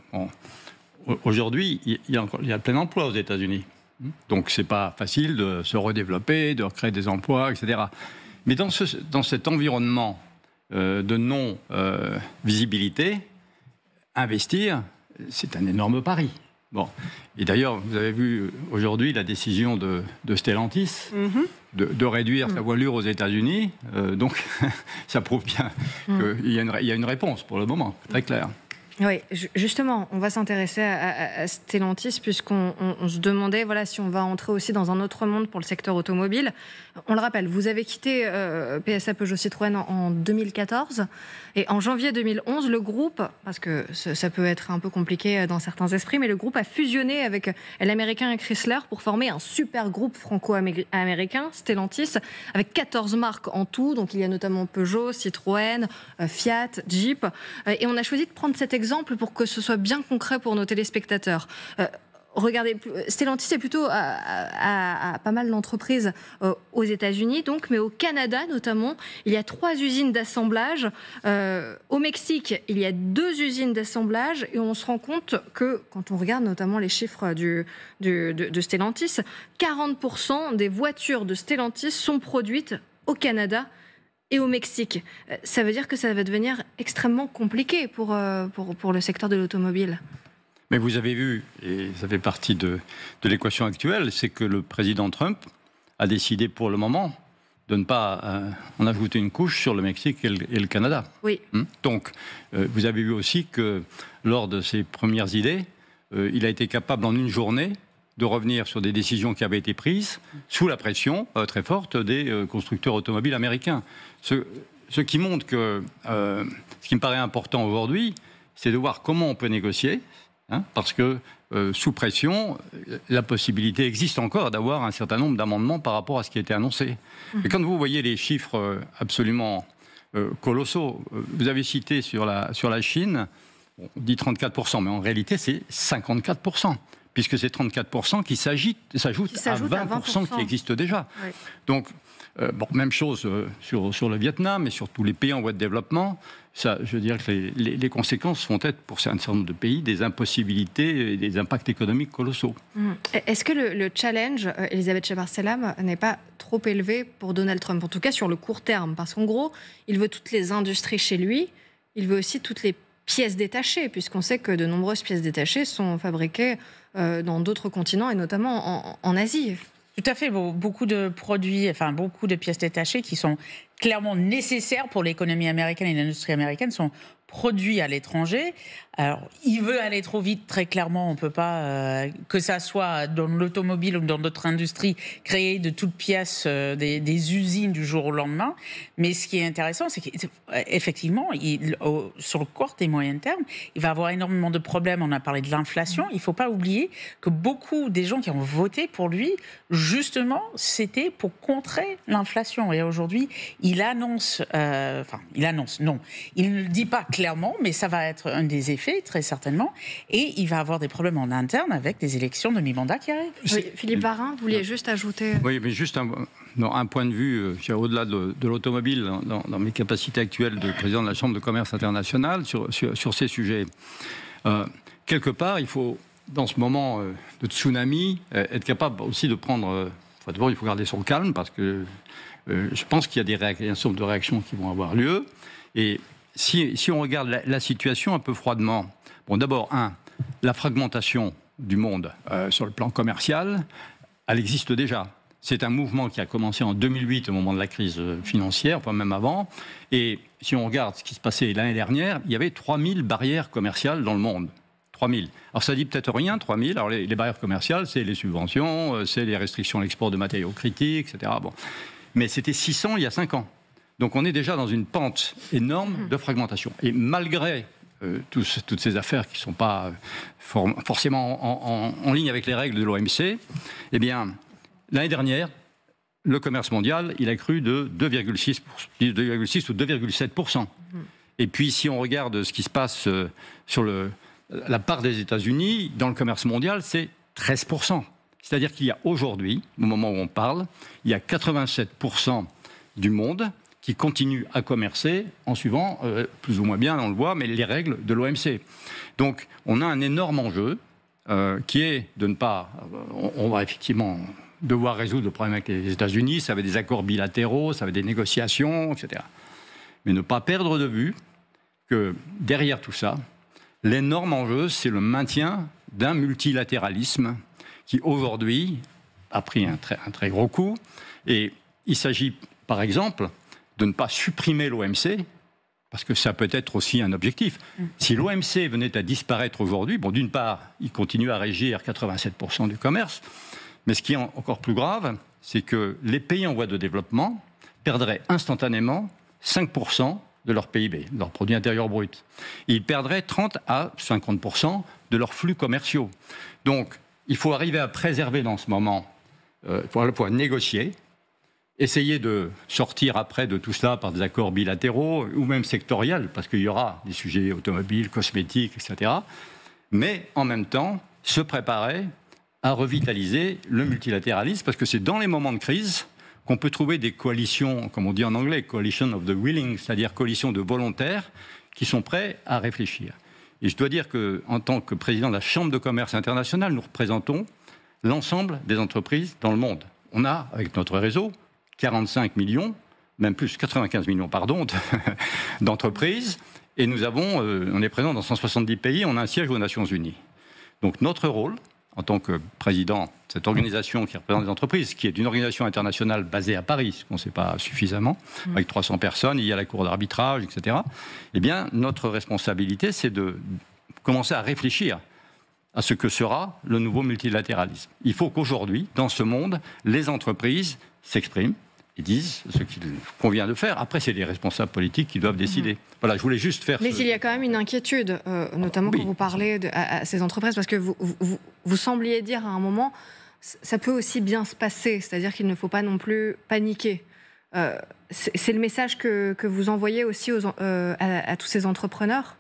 aujourd'hui, il y a plein emploi aux États-Unis. Donc, c'est pas facile de se redévelopper, de recréer des emplois, etc. Mais dans cet environnement de non-visibilité, investir, c'est un énorme pari. Bon. Et d'ailleurs, vous avez vu aujourd'hui la décision de Stellantis de réduire sa voilure aux États-Unis. Donc, ça prouve bien qu'il y a une réponse pour le moment, très claire. Oui, justement, on va s'intéresser à Stellantis puisqu'on se demandait si on va entrer aussi dans un autre monde pour le secteur automobile. On le rappelle, vous avez quitté PSA Peugeot Citroën en 2014 et en janvier 2011, le groupe, parce que ça peut être un peu compliqué dans certains esprits, mais le groupe a fusionné avec l'américain Chrysler pour former un super groupe franco-américain, Stellantis, avec 14 marques en tout. Donc il y a notamment Peugeot, Citroën, Fiat, Jeep. Et on a choisi de prendre cet exemple pour que ce soit bien concret pour nos téléspectateurs. Regardez, Stellantis est plutôt à pas mal d'entreprises aux États-Unis, donc, mais au Canada notamment, il y a 3 usines d'assemblage. Au Mexique, il y a 2 usines d'assemblage, et on se rend compte que, quand on regarde notamment les chiffres de Stellantis, 40% des voitures de Stellantis sont produites au Canada et au Mexique. Ça veut dire que ça va devenir extrêmement compliqué pour le secteur de l'automobile. Mais vous avez vu, et ça fait partie de l'équation actuelle, c'est que le président Trump a décidé pour le moment de ne pas en ajouter une couche sur le Mexique et le Canada. Oui. Donc, vous avez vu aussi que lors de ses premières idées, il a été capable en une journée de revenir sur des décisions qui avaient été prises sous la pression très forte des constructeurs automobiles américains. Ce qui montre que ce qui me paraît important aujourd'hui, c'est de voir comment on peut négocier, parce que sous pression, la possibilité existe encore d'avoir un certain nombre d'amendements par rapport à ce qui a été annoncé. Et quand vous voyez les chiffres absolument colossaux, vous avez cité sur la Chine, on dit 34%, mais en réalité c'est 54%. Puisque c'est 34% qui s'ajoutent à 20% qui existent déjà. Oui. Donc, même chose sur le Vietnam et sur tous les pays en voie de développement. Ça, je veux dire que les conséquences vont être, pour un certain nombre de pays, des impossibilités et des impacts économiques colossaux. Est-ce que le challenge, Elisabeth Chabar-Selam, n'est pas trop élevé pour Donald Trump, en tout cas sur le court terme? Parce qu'en gros, il veut toutes les industries chez lui, il veut aussi toutes les pièces détachées, puisqu'on sait que de nombreuses pièces détachées sont fabriquées dans d'autres continents et notamment en Asie. Tout à fait, beaucoup de produits, beaucoup de pièces détachées qui sont clairement nécessaires pour l'économie américaine et l'industrie américaine sont produits à l'étranger. Alors, il veut aller trop vite, très clairement, on ne peut pas, que ça soit dans l'automobile ou dans d'autres industries, créer de toutes pièces des usines du jour au lendemain. Mais ce qui est intéressant, c'est qu'effectivement, sur le court et moyen terme, il va avoir énormément de problèmes. On a parlé de l'inflation. Il ne faut pas oublier que beaucoup des gens qui ont voté pour lui, justement, c'était pour contrer l'inflation. Et aujourd'hui, il annonce, non, il ne le dit pas clairement, mais ça va être un des effets, très certainement, et il va avoir des problèmes en interne avec des élections de mi-mandat qui arrivent. Oui, Philippe Varin, vous vouliez juste ajouter... Oui, mais juste un point de vue, au-delà de l'automobile, dans mes capacités actuelles de président de la Chambre de commerce internationale, sur ces sujets. Quelque part, il faut, dans ce moment de tsunami, être capable aussi de prendre D'abord, il faut garder son calme parce que je pense qu'il y a un certain nombre de réactions qui vont avoir lieu. Et si on regarde la situation un peu froidement, bon, d'abord, la fragmentation du monde sur le plan commercial, elle existe déjà. C'est un mouvement qui a commencé en 2008, au moment de la crise financière, enfin même avant. Et si on regarde ce qui se passait l'année dernière, il y avait 3000 barrières commerciales dans le monde. 3000. Alors ça dit peut-être rien, 3000. Alors les barrières commerciales, c'est les subventions, c'est les restrictions à l'export de matériaux critiques, etc. Bon. Mais c'était 600 il y a 5 ans. Donc on est déjà dans une pente énorme de fragmentation. Et malgré toutes ces affaires qui ne sont pas forcément en ligne avec les règles de l'OMC, eh bien, l'année dernière, le commerce mondial, il a cru de 2,6 ou 2,7%. Et puis si on regarde ce qui se passe sur la part des États-Unis dans le commerce mondial, c'est 13%. C'est-à-dire qu'il y a aujourd'hui, au moment où on parle, il y a 87% du monde qui continue à commercer en suivant, plus ou moins bien, on le voit, mais les règles de l'OMC. Donc on a un énorme enjeu qui est de ne pas... On va effectivement devoir résoudre le problème avec les États-Unis, ça va être des accords bilatéraux, ça va être des négociations, etc. Mais ne pas perdre de vue que derrière tout ça, l'énorme enjeu, c'est le maintien d'un multilatéralisme qui, aujourd'hui, a pris un très gros coup. Et il s'agit, par exemple, de ne pas supprimer l'OMC, parce que ça peut être aussi un objectif. Si l'OMC venait à disparaître aujourd'hui, bon, d'une part, il continue à régir 87% du commerce, mais ce qui est encore plus grave, c'est que les pays en voie de développement perdraient instantanément 5% de leur PIB, leur produit intérieur brut. Ils perdraient 30 à 50% de leurs flux commerciaux. Donc, il faut arriver à préserver dans ce moment, il faut à la fois négocier, essayer de sortir après de tout cela par des accords bilatéraux ou même sectoriels, parce qu'il y aura des sujets automobiles, cosmétiques, etc. Mais en même temps, se préparer à revitaliser le multilatéralisme, parce que c'est dans les moments de crise qu'on peut trouver des coalitions, comme on dit en anglais, coalition of the willing, c'est-à-dire coalition de volontaires qui sont prêts à réfléchir. Et je dois dire qu'en tant que président de la Chambre de commerce internationale, nous représentons l'ensemble des entreprises dans le monde. On a, avec notre réseau, 45 millions, même plus, 95 millions, pardon, d'entreprises. Et nous avons, on est présent dans 170 pays, on a un siège aux Nations Unies. Donc notre rôle, en tant que président de cette organisation qui représente les entreprises, qui est une organisation internationale basée à Paris, ce qu'on ne sait pas suffisamment, avec 300 personnes, il y a la cour d'arbitrage, etc. Eh bien, notre responsabilité, c'est de commencer à réfléchir à ce que sera le nouveau multilatéralisme. Il faut qu'aujourd'hui, dans ce monde, les entreprises s'expriment et disent ce qu'il convient de faire. Après, c'est les responsables politiques qui doivent décider. Voilà, je voulais juste faire... Mais il y a quand même une inquiétude, notamment quand vous parlez à ces entreprises, parce que vous sembliez dire à un moment, ça peut aussi bien se passer, c'est-à-dire qu'il ne faut pas non plus paniquer. C'est le message que vous envoyez aussi à tous ces entrepreneurs ?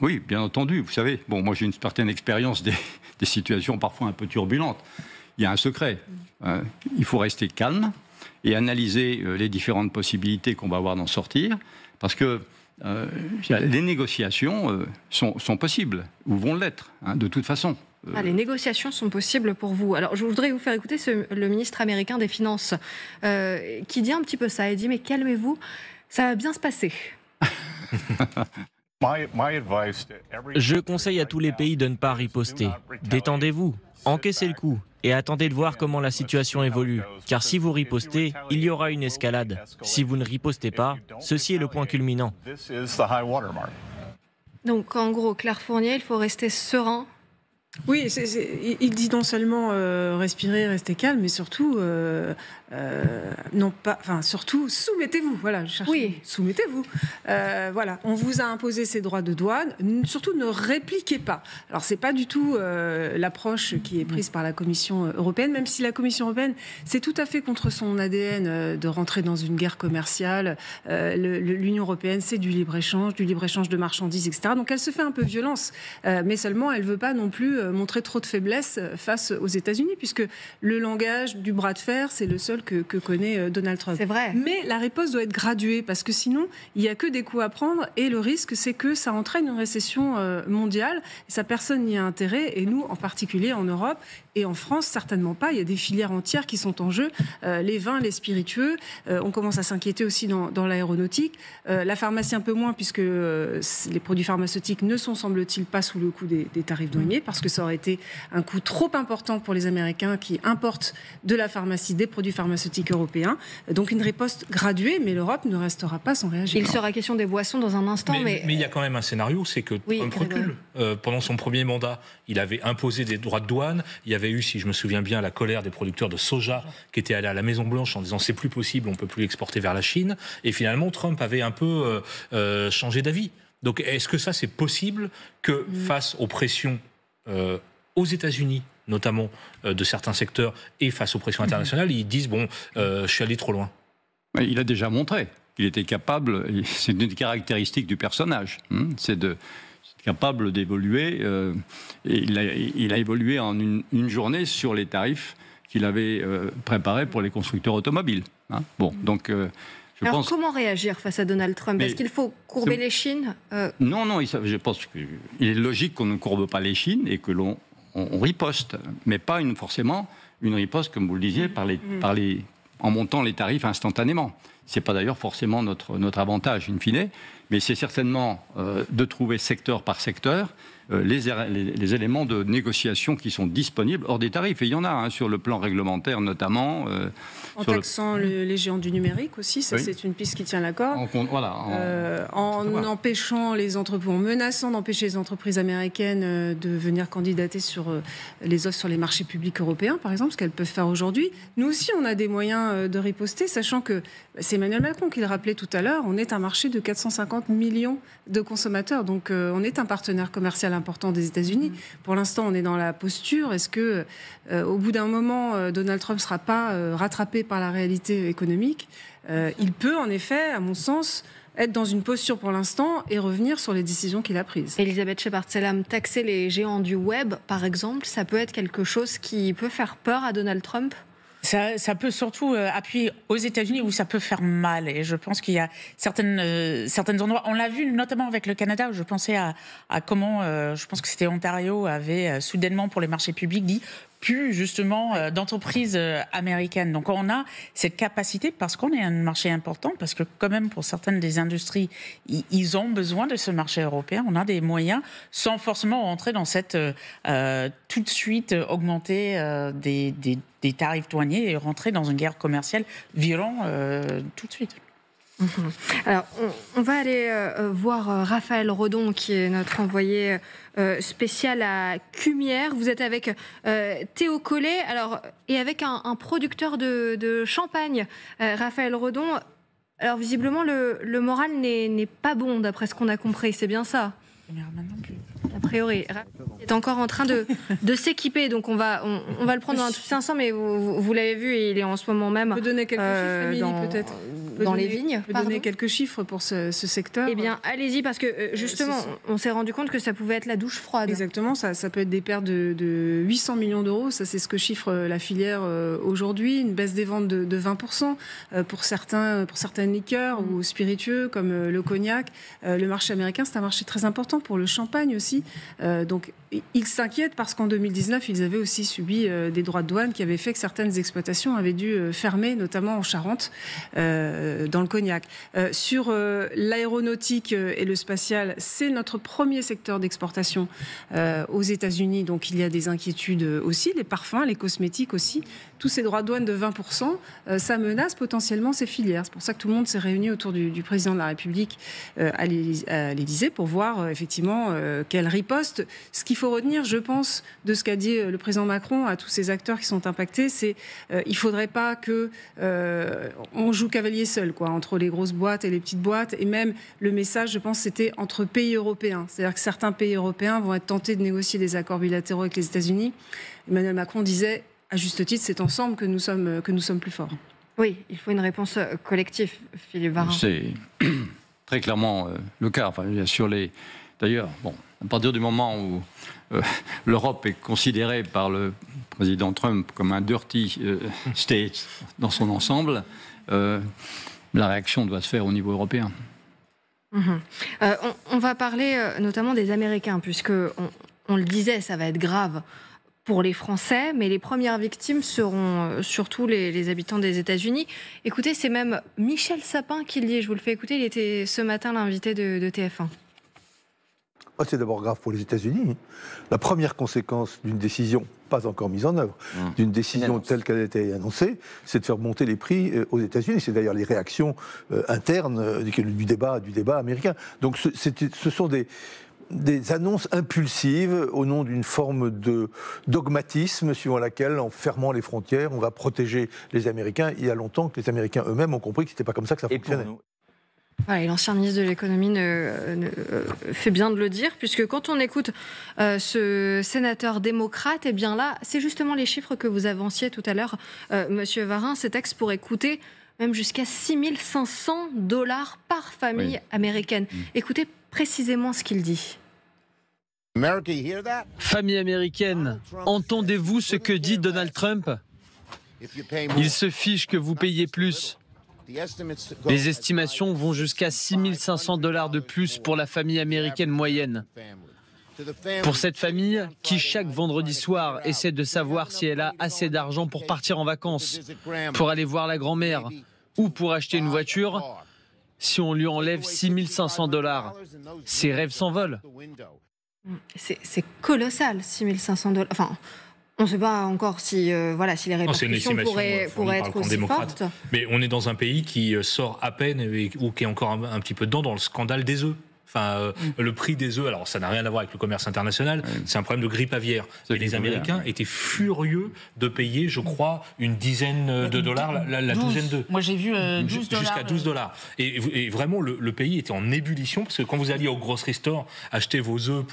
Oui, bien entendu. Vous savez, bon, moi j'ai une certaine expérience des situations parfois un peu turbulentes. Il y a un secret. Il faut rester calme et analyser les différentes possibilités qu'on va avoir d'en sortir, parce que les négociations sont possibles, ou vont l'être, de toute façon. Les négociations sont possibles pour vous. Alors, je voudrais vous faire écouter le ministre américain des Finances, qui dit un petit peu ça. Il dit, mais calmez-vous, ça va bien se passer. Je conseille à tous les pays de ne pas riposter. Détendez-vous, encaissez le coup et attendez de voir comment la situation évolue. Car si vous ripostez, il y aura une escalade. Si vous ne ripostez pas, ceci est le point culminant. Donc en gros, Claire Fournier, il faut rester serein. Oui, il dit non seulement respirer, rester calme, mais surtout, surtout soumettez-vous. Voilà, je cherche. Oui, soumettez-vous. Voilà, on vous a imposé ces droits de douane. Surtout, ne répliquez pas. Alors, c'est pas du tout l'approche qui est prise par la Commission européenne, même si la Commission européenne, c'est tout à fait contre son ADN de rentrer dans une guerre commerciale. L'Union européenne, c'est du libre-échange de marchandises, etc. Donc, elle se fait un peu violence, mais seulement, elle veut pas non plus montrer trop de faiblesse face aux États-Unis, puisque le langage du bras de fer, c'est le seul que connaît Donald Trump. C'est vrai. Mais la riposte doit être graduée, parce que sinon, il n'y a que des coups à prendre, et le risque, c'est que ça entraîne une récession mondiale, et ça, personne n'y a intérêt, et nous, en particulier en Europe, et en France, certainement pas. Il y a des filières entières qui sont en jeu, les vins, les spiritueux, on commence à s'inquiéter aussi dans l'aéronautique, la pharmacie un peu moins, puisque les produits pharmaceutiques ne sont, semble-t-il, pas sous le coup des tarifs douaniers, parce que ça aurait été un coût trop important pour les Américains qui importent de la pharmacie des produits pharmaceutiques européens. Donc une riposte graduée, mais l'Europe ne restera pas sans réagir. Il sera question des boissons dans un instant, mais il y a quand même un scénario, c'est que Trump recule. Pendant son premier mandat, il avait imposé des droits de douane. Il y avait eu, si je me souviens bien, la colère des producteurs de soja qui étaient allés à la Maison-Blanche en disant c'est plus possible, on ne peut plus exporter vers la Chine. Et finalement, Trump avait un peu changé d'avis. Donc est-ce que ça, c'est possible que face aux pressions aux États-Unis, notamment de certains secteurs, et face aux pressions internationales, ils disent bon, je suis allé trop loin? Il a déjà montré qu'il était capable, c'est une caractéristique du personnage, c'est capable d'évoluer. Et il a évolué en une journée sur les tarifs qu'il avait préparés pour les constructeurs automobiles. Bon, donc... Alors comment réagir face à Donald Trump? Est-ce qu'il faut courber les chines? Non, je pense qu'il est logique qu'on ne courbe pas les chines et que l'on riposte, mais pas forcément une riposte, comme vous le disiez, en montant les tarifs instantanément. Ce n'est pas d'ailleurs forcément notre avantage, in fine, mais c'est certainement de trouver secteur par secteur les éléments de négociation qui sont disponibles hors des tarifs. Et il y en a sur le plan réglementaire notamment. En taxant les géants du numérique aussi, ça c'est une piste qui tient la corde. En empêchant les entreprises, en menaçant d'empêcher les entreprises américaines de venir candidater sur les offres sur les marchés publics européens, par exemple, ce qu'elles peuvent faire aujourd'hui. Nous aussi, on a des moyens de riposter, sachant que c'est Emmanuel Macron qui le rappelait tout à l'heure, on est un marché de 450 millions de consommateurs, donc on est un partenaire commercial important des États-Unis. Pour l'instant, on est dans la posture. Est-ce que, au bout d'un moment, Donald Trump ne sera pas rattrapé par la réalité économique? Il peut, en effet, à mon sens, être dans une posture pour l'instant et revenir sur les décisions qu'il a prises. Elisabeth Shepard-Selam, taxer les géants du web, par exemple, ça peut être quelque chose qui peut faire peur à Donald Trump? Ça peut surtout appuyer aux États-Unis où ça peut faire mal. Et je pense qu'il y a certains endroits. On l'a vu notamment avec le Canada, où je pensais à comment, je pense que c'était Ontario, avait soudainement pour les marchés publics dit plus justement d'entreprises américaines. Donc on a cette capacité parce qu'on est un marché important, parce que quand même pour certaines des industries, ils ont besoin de ce marché européen. On a des moyens sans forcément rentrer dans cette tout de suite augmenter des tarifs douaniers et rentrer dans une guerre commerciale violente tout de suite. Alors, on va aller voir Raphaël Redon, qui est notre envoyé spécial à Cumières. Vous êtes avec Théo Collet, et avec un producteur de champagne, Raphaël Redon. Alors, visiblement, le moral n'est pas bon, d'après ce qu'on a compris. C'est bien ça? A priori, il est encore en train de s'équiper, donc on va le prendre dans un tout petit instant, mais vous l'avez vu, il est en ce moment même. On peut donner quelques chiffres, Émilie, peut-être dans les vignes. On peut donner quelques chiffres pour ce secteur. Eh bien, allez-y, parce que justement, on s'est rendu compte que ça pouvait être la douche froide. Exactement, ça peut être des pertes de 800 millions d'euros, ça c'est ce que chiffre la filière aujourd'hui, une baisse des ventes de 20% pour certaines liqueurs ou spiritueux comme le cognac. Le marché américain, c'est un marché très important pour le champagne aussi. Donc, ils s'inquiètent parce qu'en 2019, ils avaient aussi subi des droits de douane qui avaient fait que certaines exploitations avaient dû fermer, notamment en Charente, dans le cognac. Sur l'aéronautique et le spatial, c'est notre premier secteur d'exportation aux États-Unis. Donc, il y a des inquiétudes aussi, les parfums, les cosmétiques aussi. Tous ces droits de douane de 20%, ça menace potentiellement ces filières. C'est pour ça que tout le monde s'est réuni autour du président de la République à l'Élysée pour voir effectivement quelle riposte. Ce qu'il faut retenir, je pense, de ce qu'a dit le président Macron à tous ces acteurs qui sont impactés, c'est il ne faudrait pas que on joue cavalier seul, entre les grosses boîtes et les petites boîtes. Et même le message, je pense, c'était entre pays européens. C'est-à-dire que certains pays européens vont être tentés de négocier des accords bilatéraux avec les États-Unis. Emmanuel Macron disait, à juste titre, c'est ensemble que nous sommes plus forts. Oui, il faut une réponse collective, Philippe Varin. C'est très clairement le cas. D'ailleurs, À partir du moment où l'Europe est considérée par le président Trump comme un dirty state dans son ensemble, la réaction doit se faire au niveau européen. On va parler notamment des Américains, puisque on le disait, ça va être grave pour les Français, mais les premières victimes seront surtout les habitants des États-Unis. Écoutez, c'est même Michel Sapin qui le dit, je vous le fais écouter, il était ce matin l'invité de TF1. C'est d'abord grave pour les États-Unis. La première conséquence d'une décision pas encore mise en œuvre, d'une décision telle qu'elle a été annoncée, c'est de faire monter les prix aux États-Unis. C'est d'ailleurs les réactions internes du débat américain. Donc ce sont des annonces impulsives au nom d'une forme de dogmatisme suivant laquelle, en fermant les frontières, on va protéger les Américains. Il y a longtemps que les Américains eux-mêmes ont compris que c'était pas comme ça que ça fonctionnait. Voilà, et l'ancien ministre de l'économie fait bien de le dire, puisque quand on écoute ce sénateur démocrate, eh bien là, c'est justement les chiffres que vous avanciez tout à l'heure, Monsieur Varin. Ces taxes pourraient coûter même jusqu'à $6 500 par famille américaine. Écoutez précisément ce qu'il dit. Famille américaine, entendez-vous ce que dit Donald Trump? Il se fiche que vous payiez plus. Les estimations vont jusqu'à $6 500 de plus pour la famille américaine moyenne. Pour cette famille qui, chaque vendredi soir, essaie de savoir si elle a assez d'argent pour partir en vacances, pour aller voir la grand-mère ou pour acheter une voiture, si on lui enlève $6 500, ses rêves s'envolent. C'est colossal, $6 500. Enfin, on ne sait pas encore si, si les répercussions pourraient être aussi fortes. Mais on est dans un pays qui sort à peine ou qui est encore un petit peu dedans dans le scandale des œufs. Enfin, le prix des œufs, alors ça n'a rien à voir avec le commerce international, c'est un problème de grippe aviaire. Et les Américains étaient furieux de payer, je crois, une dizaine de dollars la douzaine d'œufs. Moi j'ai vu $12. Jusqu'à $12. Et vraiment, le pays était en ébullition, parce que quand vous alliez au grocery store acheter vos œufs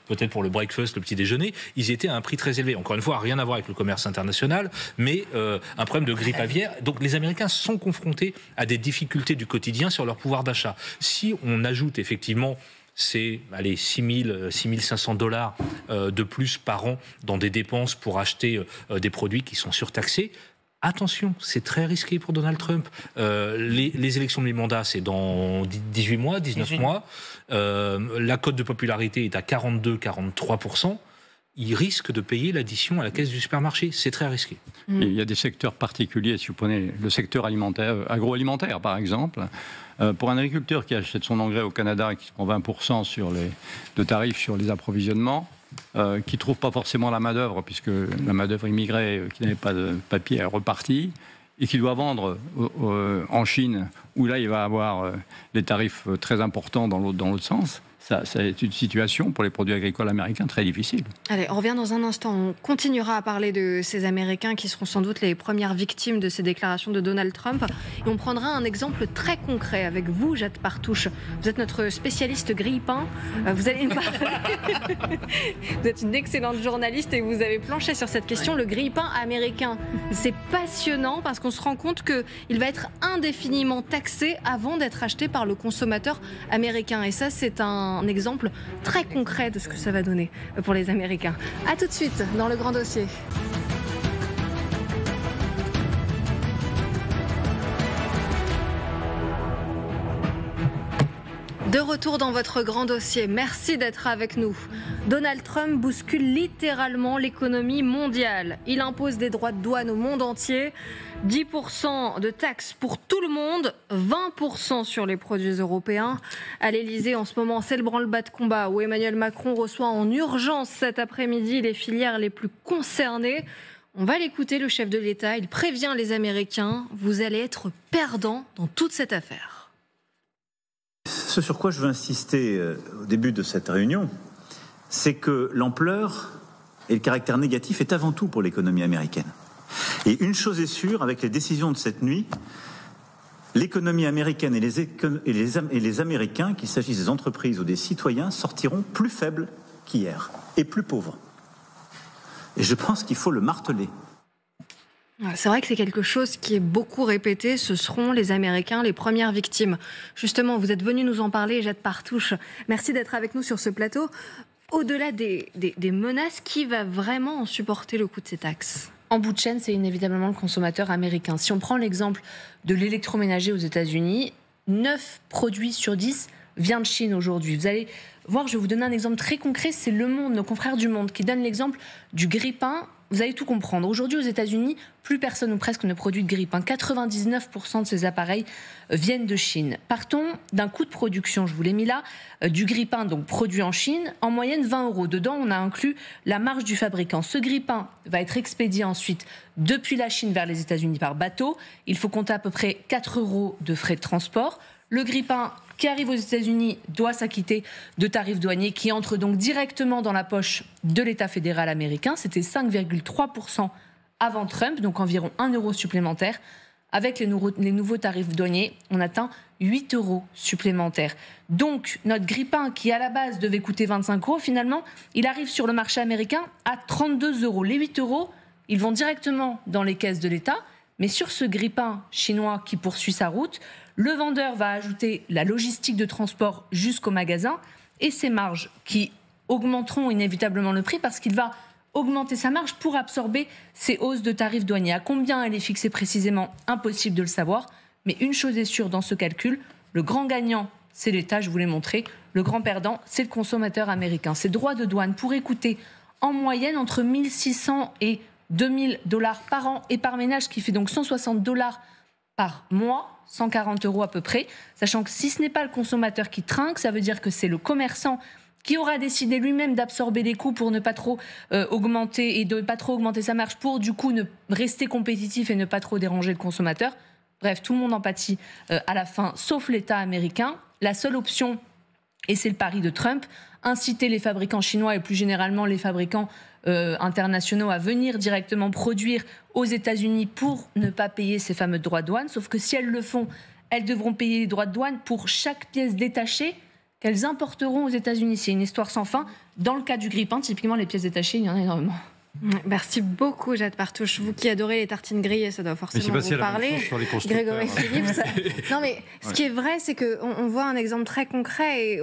peut-être pour le breakfast, le petit déjeuner, ils étaient à un prix très élevé. Encore une fois, rien à voir avec le commerce international, mais un problème de grippe aviaire. Donc les Américains sont confrontés à des difficultés du quotidien sur leur pouvoir d'achat. Si on ajoute effectivement c'est $6 500 de plus par an dans des dépenses pour acheter des produits qui sont surtaxés. Attention, c'est très risqué pour Donald Trump. Les élections de mi-mandat, c'est dans 18 mois, 19 mois. La cote de popularité est à 42-43%. Il risque de payer l'addition à la caisse du supermarché. C'est très risqué. Il y a des secteurs particuliers, si vous prenez le secteur agroalimentaire par exemple. Pour un agriculteur qui achète son engrais au Canada et qui prend 20% de tarifs sur les approvisionnements, qui ne trouve pas forcément la main-d'œuvre, puisque la main-d'œuvre immigrée qui n'avait pas de papier est repartie, et qui doit vendre en Chine, où là il va avoir des tarifs très importants dans l'autre sens. Ça est une situation pour les produits agricoles américains très difficile. Allez, on revient dans un instant. On continuera à parler de ces Américains qui seront sans doute les premières victimes de ces déclarations de Donald Trump. Et on prendra un exemple très concret avec vous, Jade Partouche. Vous êtes notre spécialiste grille-pain. Vous allez nous parler. Vous êtes une excellente journaliste et vous avez planché sur cette question. Le grille-pain américain, c'est passionnant parce qu'on se rend compte qu'il va être indéfiniment taxé avant d'être acheté par le consommateur américain. Et ça, c'est un exemple très concret de ce que ça va donner pour les Américains. A tout de suite dans le grand dossier. De retour dans votre grand dossier, merci d'être avec nous. Donald Trump bouscule littéralement l'économie mondiale. Il impose des droits de douane au monde entier, 10% de taxes pour tout le monde, 20% sur les produits européens. À l'Elysée, en ce moment, c'est le branle-bas de combat où Emmanuel Macron reçoit en urgence cet après-midi les filières les plus concernées. On va l'écouter, le chef de l'État. Il prévient les Américains, vous allez être perdants dans toute cette affaire. Ce sur quoi je veux insister au début de cette réunion, c'est que l'ampleur et le caractère négatif est avant tout pour l'économie américaine. Et une chose est sûre, avec les décisions de cette nuit, l'économie américaine et les Américains, qu'il s'agisse des entreprises ou des citoyens, sortiront plus faibles qu'hier et plus pauvres. Et je pense qu'il faut le marteler. C'est vrai que c'est quelque chose qui est beaucoup répété. Ce seront les Américains les premières victimes. Justement, vous êtes venu nous en parler, Jade Partouche. Merci d'être avec nous sur ce plateau. Au-delà des menaces, qui va vraiment en supporter le coût de ces taxes ? En bout de chaîne, c'est inévitablement le consommateur américain. Si on prend l'exemple de l'électroménager aux États-Unis, 9 produits sur 10 viennent de Chine aujourd'hui. Vous allez voir, je vais vous donner un exemple très concret. C'est Le Monde, nos confrères du Monde, qui donne l'exemple du grille-pain. Vous allez tout comprendre. Aujourd'hui, aux États-Unis, plus personne ou presque ne produit de grille-pain. 99% de ces appareils viennent de Chine. Partons d'un coût de production, je vous l'ai mis là, du grille-pain donc produit en Chine, en moyenne 20 €. Dedans, on a inclus la marge du fabricant. Ce grille-pain va être expédié ensuite depuis la Chine vers les États-Unis par bateau. Il faut compter à peu près 4 € de frais de transport. Le grille-pain qui arrive aux États-Unis doit s'acquitter de tarifs douaniers qui entrent donc directement dans la poche de l'État fédéral américain. C'était 5,3% avant Trump, donc environ 1 € supplémentaire. Avec les nouveaux tarifs douaniers, on atteint 8 € supplémentaires. Donc notre grille-pain qui à la base devait coûter 25 €, finalement, il arrive sur le marché américain à 32 €. Les 8 €, ils vont directement dans les caisses de l'État. Mais sur ce grille-pain chinois qui poursuit sa route, le vendeur va ajouter la logistique de transport jusqu'au magasin et ses marges qui augmenteront inévitablement le prix parce qu'il va augmenter sa marge pour absorber ces hausses de tarifs douaniers. À combien elle est fixée précisément, impossible de le savoir. Mais une chose est sûre dans ce calcul, le grand gagnant, c'est l'État, je vous l'ai montré. Le grand perdant, c'est le consommateur américain. Ces droits de douane pourraient coûter en moyenne entre 1 600 et 2 000 $ par an et par ménage, ce qui fait donc 160 $ par mois, 140 € à peu près, sachant que si ce n'est pas le consommateur qui trinque, ça veut dire que c'est le commerçant qui aura décidé lui-même d'absorber les coûts pour ne pas trop augmenter et de ne pas trop augmenter sa marge pour du coup ne rester compétitif et ne pas trop déranger le consommateur. Bref, tout le monde en pâtit à la fin, sauf l'État américain. La seule option, et c'est le pari de Trump, inciter les fabricants chinois et plus généralement les fabricants internationaux à venir directement produire aux États-Unis pour ne pas payer ces fameux droits de douane. Sauf que si elles le font, elles devront payer les droits de douane pour chaque pièce détachée qu'elles importeront aux États-Unis. C'est une histoire sans fin. Dans le cas du grille-pain, typiquement les pièces détachées, il y en a énormément. Merci beaucoup, Jade Partouche. Vous qui adorez les tartines grillées, ça doit forcément vous parler. Grégory Phillips. Non, mais ce qui est vrai, c'est qu'on voit un exemple très concret et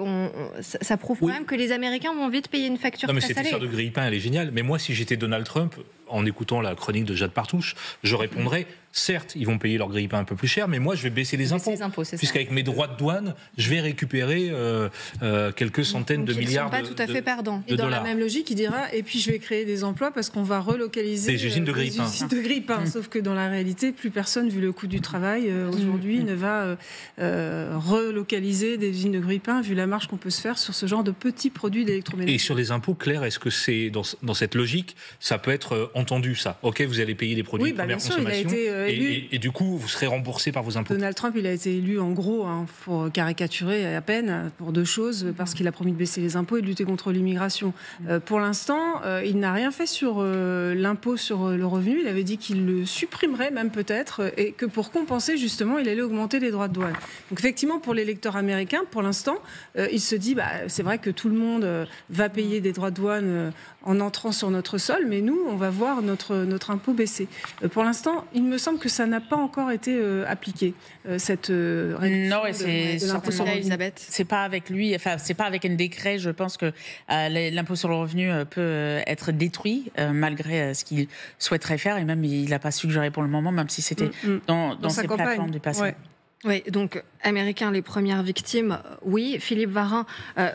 ça prouve quand même que les Américains vont vite payer une facture très salée. Cette histoire de grille-pain, elle est géniale. Mais moi, si j'étais Donald Trump, en écoutant la chronique de Jade Partouche, je répondrais, certes, ils vont payer leur grille-pain un peu plus cher, mais moi, je vais baisser les impôts. Puisqu'avec mes droits de douane, je vais récupérer quelques centaines de milliards de dollars. Ils ne sont pas tout à fait perdants. Et dans la même logique, il dira, et puis je vais créer des emplois parce qu'on va relocaliser des usines de grille-pain. Sauf que dans la réalité, plus personne, vu le coût du travail, aujourd'hui, ne va relocaliser des usines de grille-pain, vu la marge qu'on peut se faire sur ce genre de petits produits d'électroménager. Et sur les impôts, Claire, est-ce que c'est dans cette logique, ça peut être entendu, ça? Ok, vous allez payer des produits de première consommation, et du coup, vous serez remboursé par vos impôts. Donald Trump, il a été élu en gros, pour caricaturer à peine, pour deux choses, parce qu'il a promis de baisser les impôts et de lutter contre l'immigration. Pour l'instant, il n'a rien fait sur l'impôt sur le revenu. Il avait dit qu'il le supprimerait même peut-être, et que pour compenser justement, il allait augmenter les droits de douane. Donc effectivement, pour l'électeur américain, pour l'instant, il se dit, c'est vrai que tout le monde va payer des droits de douane en entrant sur notre sol, mais nous, on va voir notre impôt baisser. Pour l'instant, il me semble que ça n'a pas encore été appliqué, cette réduction de l'impôt sur le revenu. C'est pas avec lui, enfin, c'est pas avec un décret, je pense que l'impôt sur le revenu peut être détruit, malgré ce qu'il souhaiterait faire, et même il n'a pas suggéré pour le moment, même si c'était dans ses plateformes du passé. Ouais. Oui, donc, Américains, les premières victimes, oui. Philippe Varin,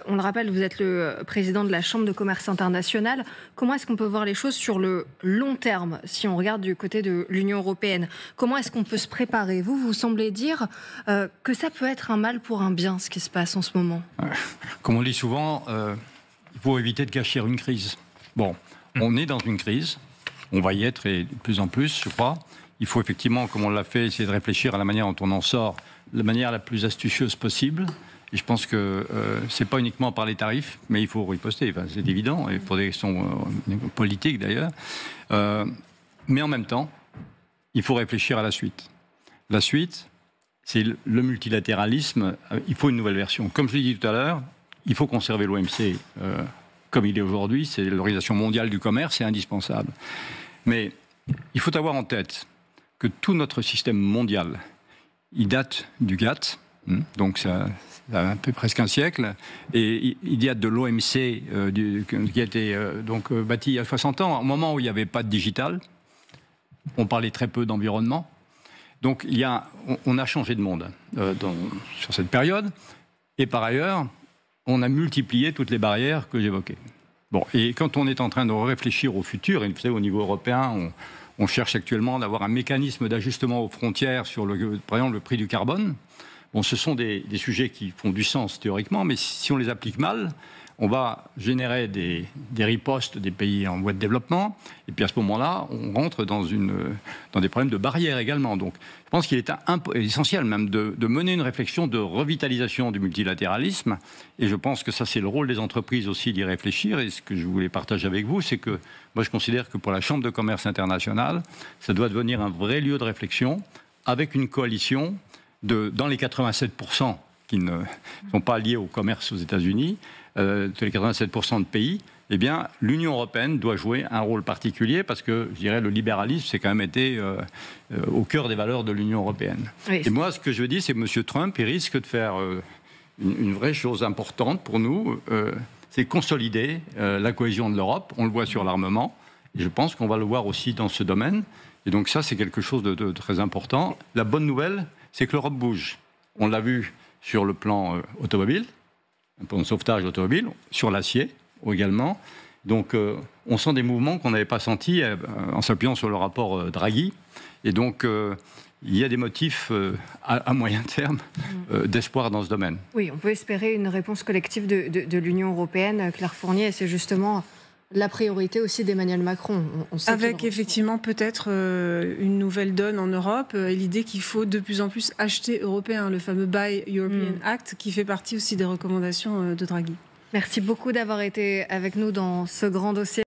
on le rappelle, vous êtes le président de la Chambre de commerce internationale. Comment est-ce qu'on peut voir les choses sur le long terme, si on regarde du côté de l'Union européenne? Comment est-ce qu'on peut se préparer? Vous semblez dire que ça peut être un mal pour un bien, ce qui se passe en ce moment. Comme on dit souvent, il faut éviter de cacher une crise. Bon, on est dans une crise, on va y être, et de plus en plus, je crois. Il faut effectivement, comme on l'a fait, essayer de réfléchir à la manière dont on en sort de la manière la plus astucieuse possible. Et je pense que ce n'est pas uniquement par les tarifs, mais il faut riposter, c'est évident, et pour des questions politiques d'ailleurs. Mais en même temps, il faut réfléchir à la suite. La suite, c'est le multilatéralisme. Il faut une nouvelle version. Comme je l'ai dit tout à l'heure, il faut conserver l'OMC comme il est aujourd'hui. C'est l'Organisation mondiale du commerce, c'est indispensable. Mais il faut avoir en tête que tout notre système mondial, il date du GATT, donc ça a un peu presque un siècle, et il date de l'OMC qui a été bâti il y a 60 ans, au moment où il n'y avait pas de digital. On parlait très peu d'environnement. Donc on a changé de monde sur cette période. Et par ailleurs, on a multiplié toutes les barrières que j'évoquais. Bon, et quand on est en train de réfléchir au futur, et vous savez, au niveau européen, on cherche actuellement d'avoir un mécanisme d'ajustement aux frontières sur, par exemple, le prix du carbone. Bon, ce sont des sujets qui font du sens théoriquement, mais si on les applique mal, on va générer des ripostes des pays en voie de développement. Et puis à ce moment-là, on rentre dans des problèmes de barrières également. Donc je pense qu'il est essentiel même de mener une réflexion de revitalisation du multilatéralisme. Et je pense que ça, c'est le rôle des entreprises aussi d'y réfléchir. Et ce que je voulais partager avec vous, c'est que moi, je considère que pour la Chambre de commerce internationale, ça doit devenir un vrai lieu de réflexion avec une coalition dans les 87% qui ne sont pas liés au commerce aux États-Unis, de les 87% de pays, eh bien, l'Union européenne doit jouer un rôle particulier parce que, je dirais, le libéralisme, c'est quand même été au cœur des valeurs de l'Union européenne. Oui. Et moi, ce que je dis, c'est que M. Trump, il risque de faire une vraie chose importante pour nous, c'est consolider la cohésion de l'Europe. On le voit sur l'armement, et je pense qu'on va le voir aussi dans ce domaine. Et donc ça, c'est quelque chose de très important. La bonne nouvelle, c'est que l'Europe bouge. On l'a vu sur le plan automobile, un plan de sauvetage automobile, sur l'acier également. Donc on sent des mouvements qu'on n'avait pas sentis en s'appuyant sur le rapport Draghi. Et donc il y a des motifs à moyen terme d'espoir dans ce domaine. Oui, on peut espérer une réponse collective de l'Union européenne. Claire Fournier, et c'est justement la priorité aussi d'Emmanuel Macron. On sait avec effectivement peut-être une nouvelle donne en Europe et l'idée qu'il faut de plus en plus acheter européen, le fameux Buy European Act qui fait partie aussi des recommandations de Draghi. Merci beaucoup d'avoir été avec nous dans ce grand dossier.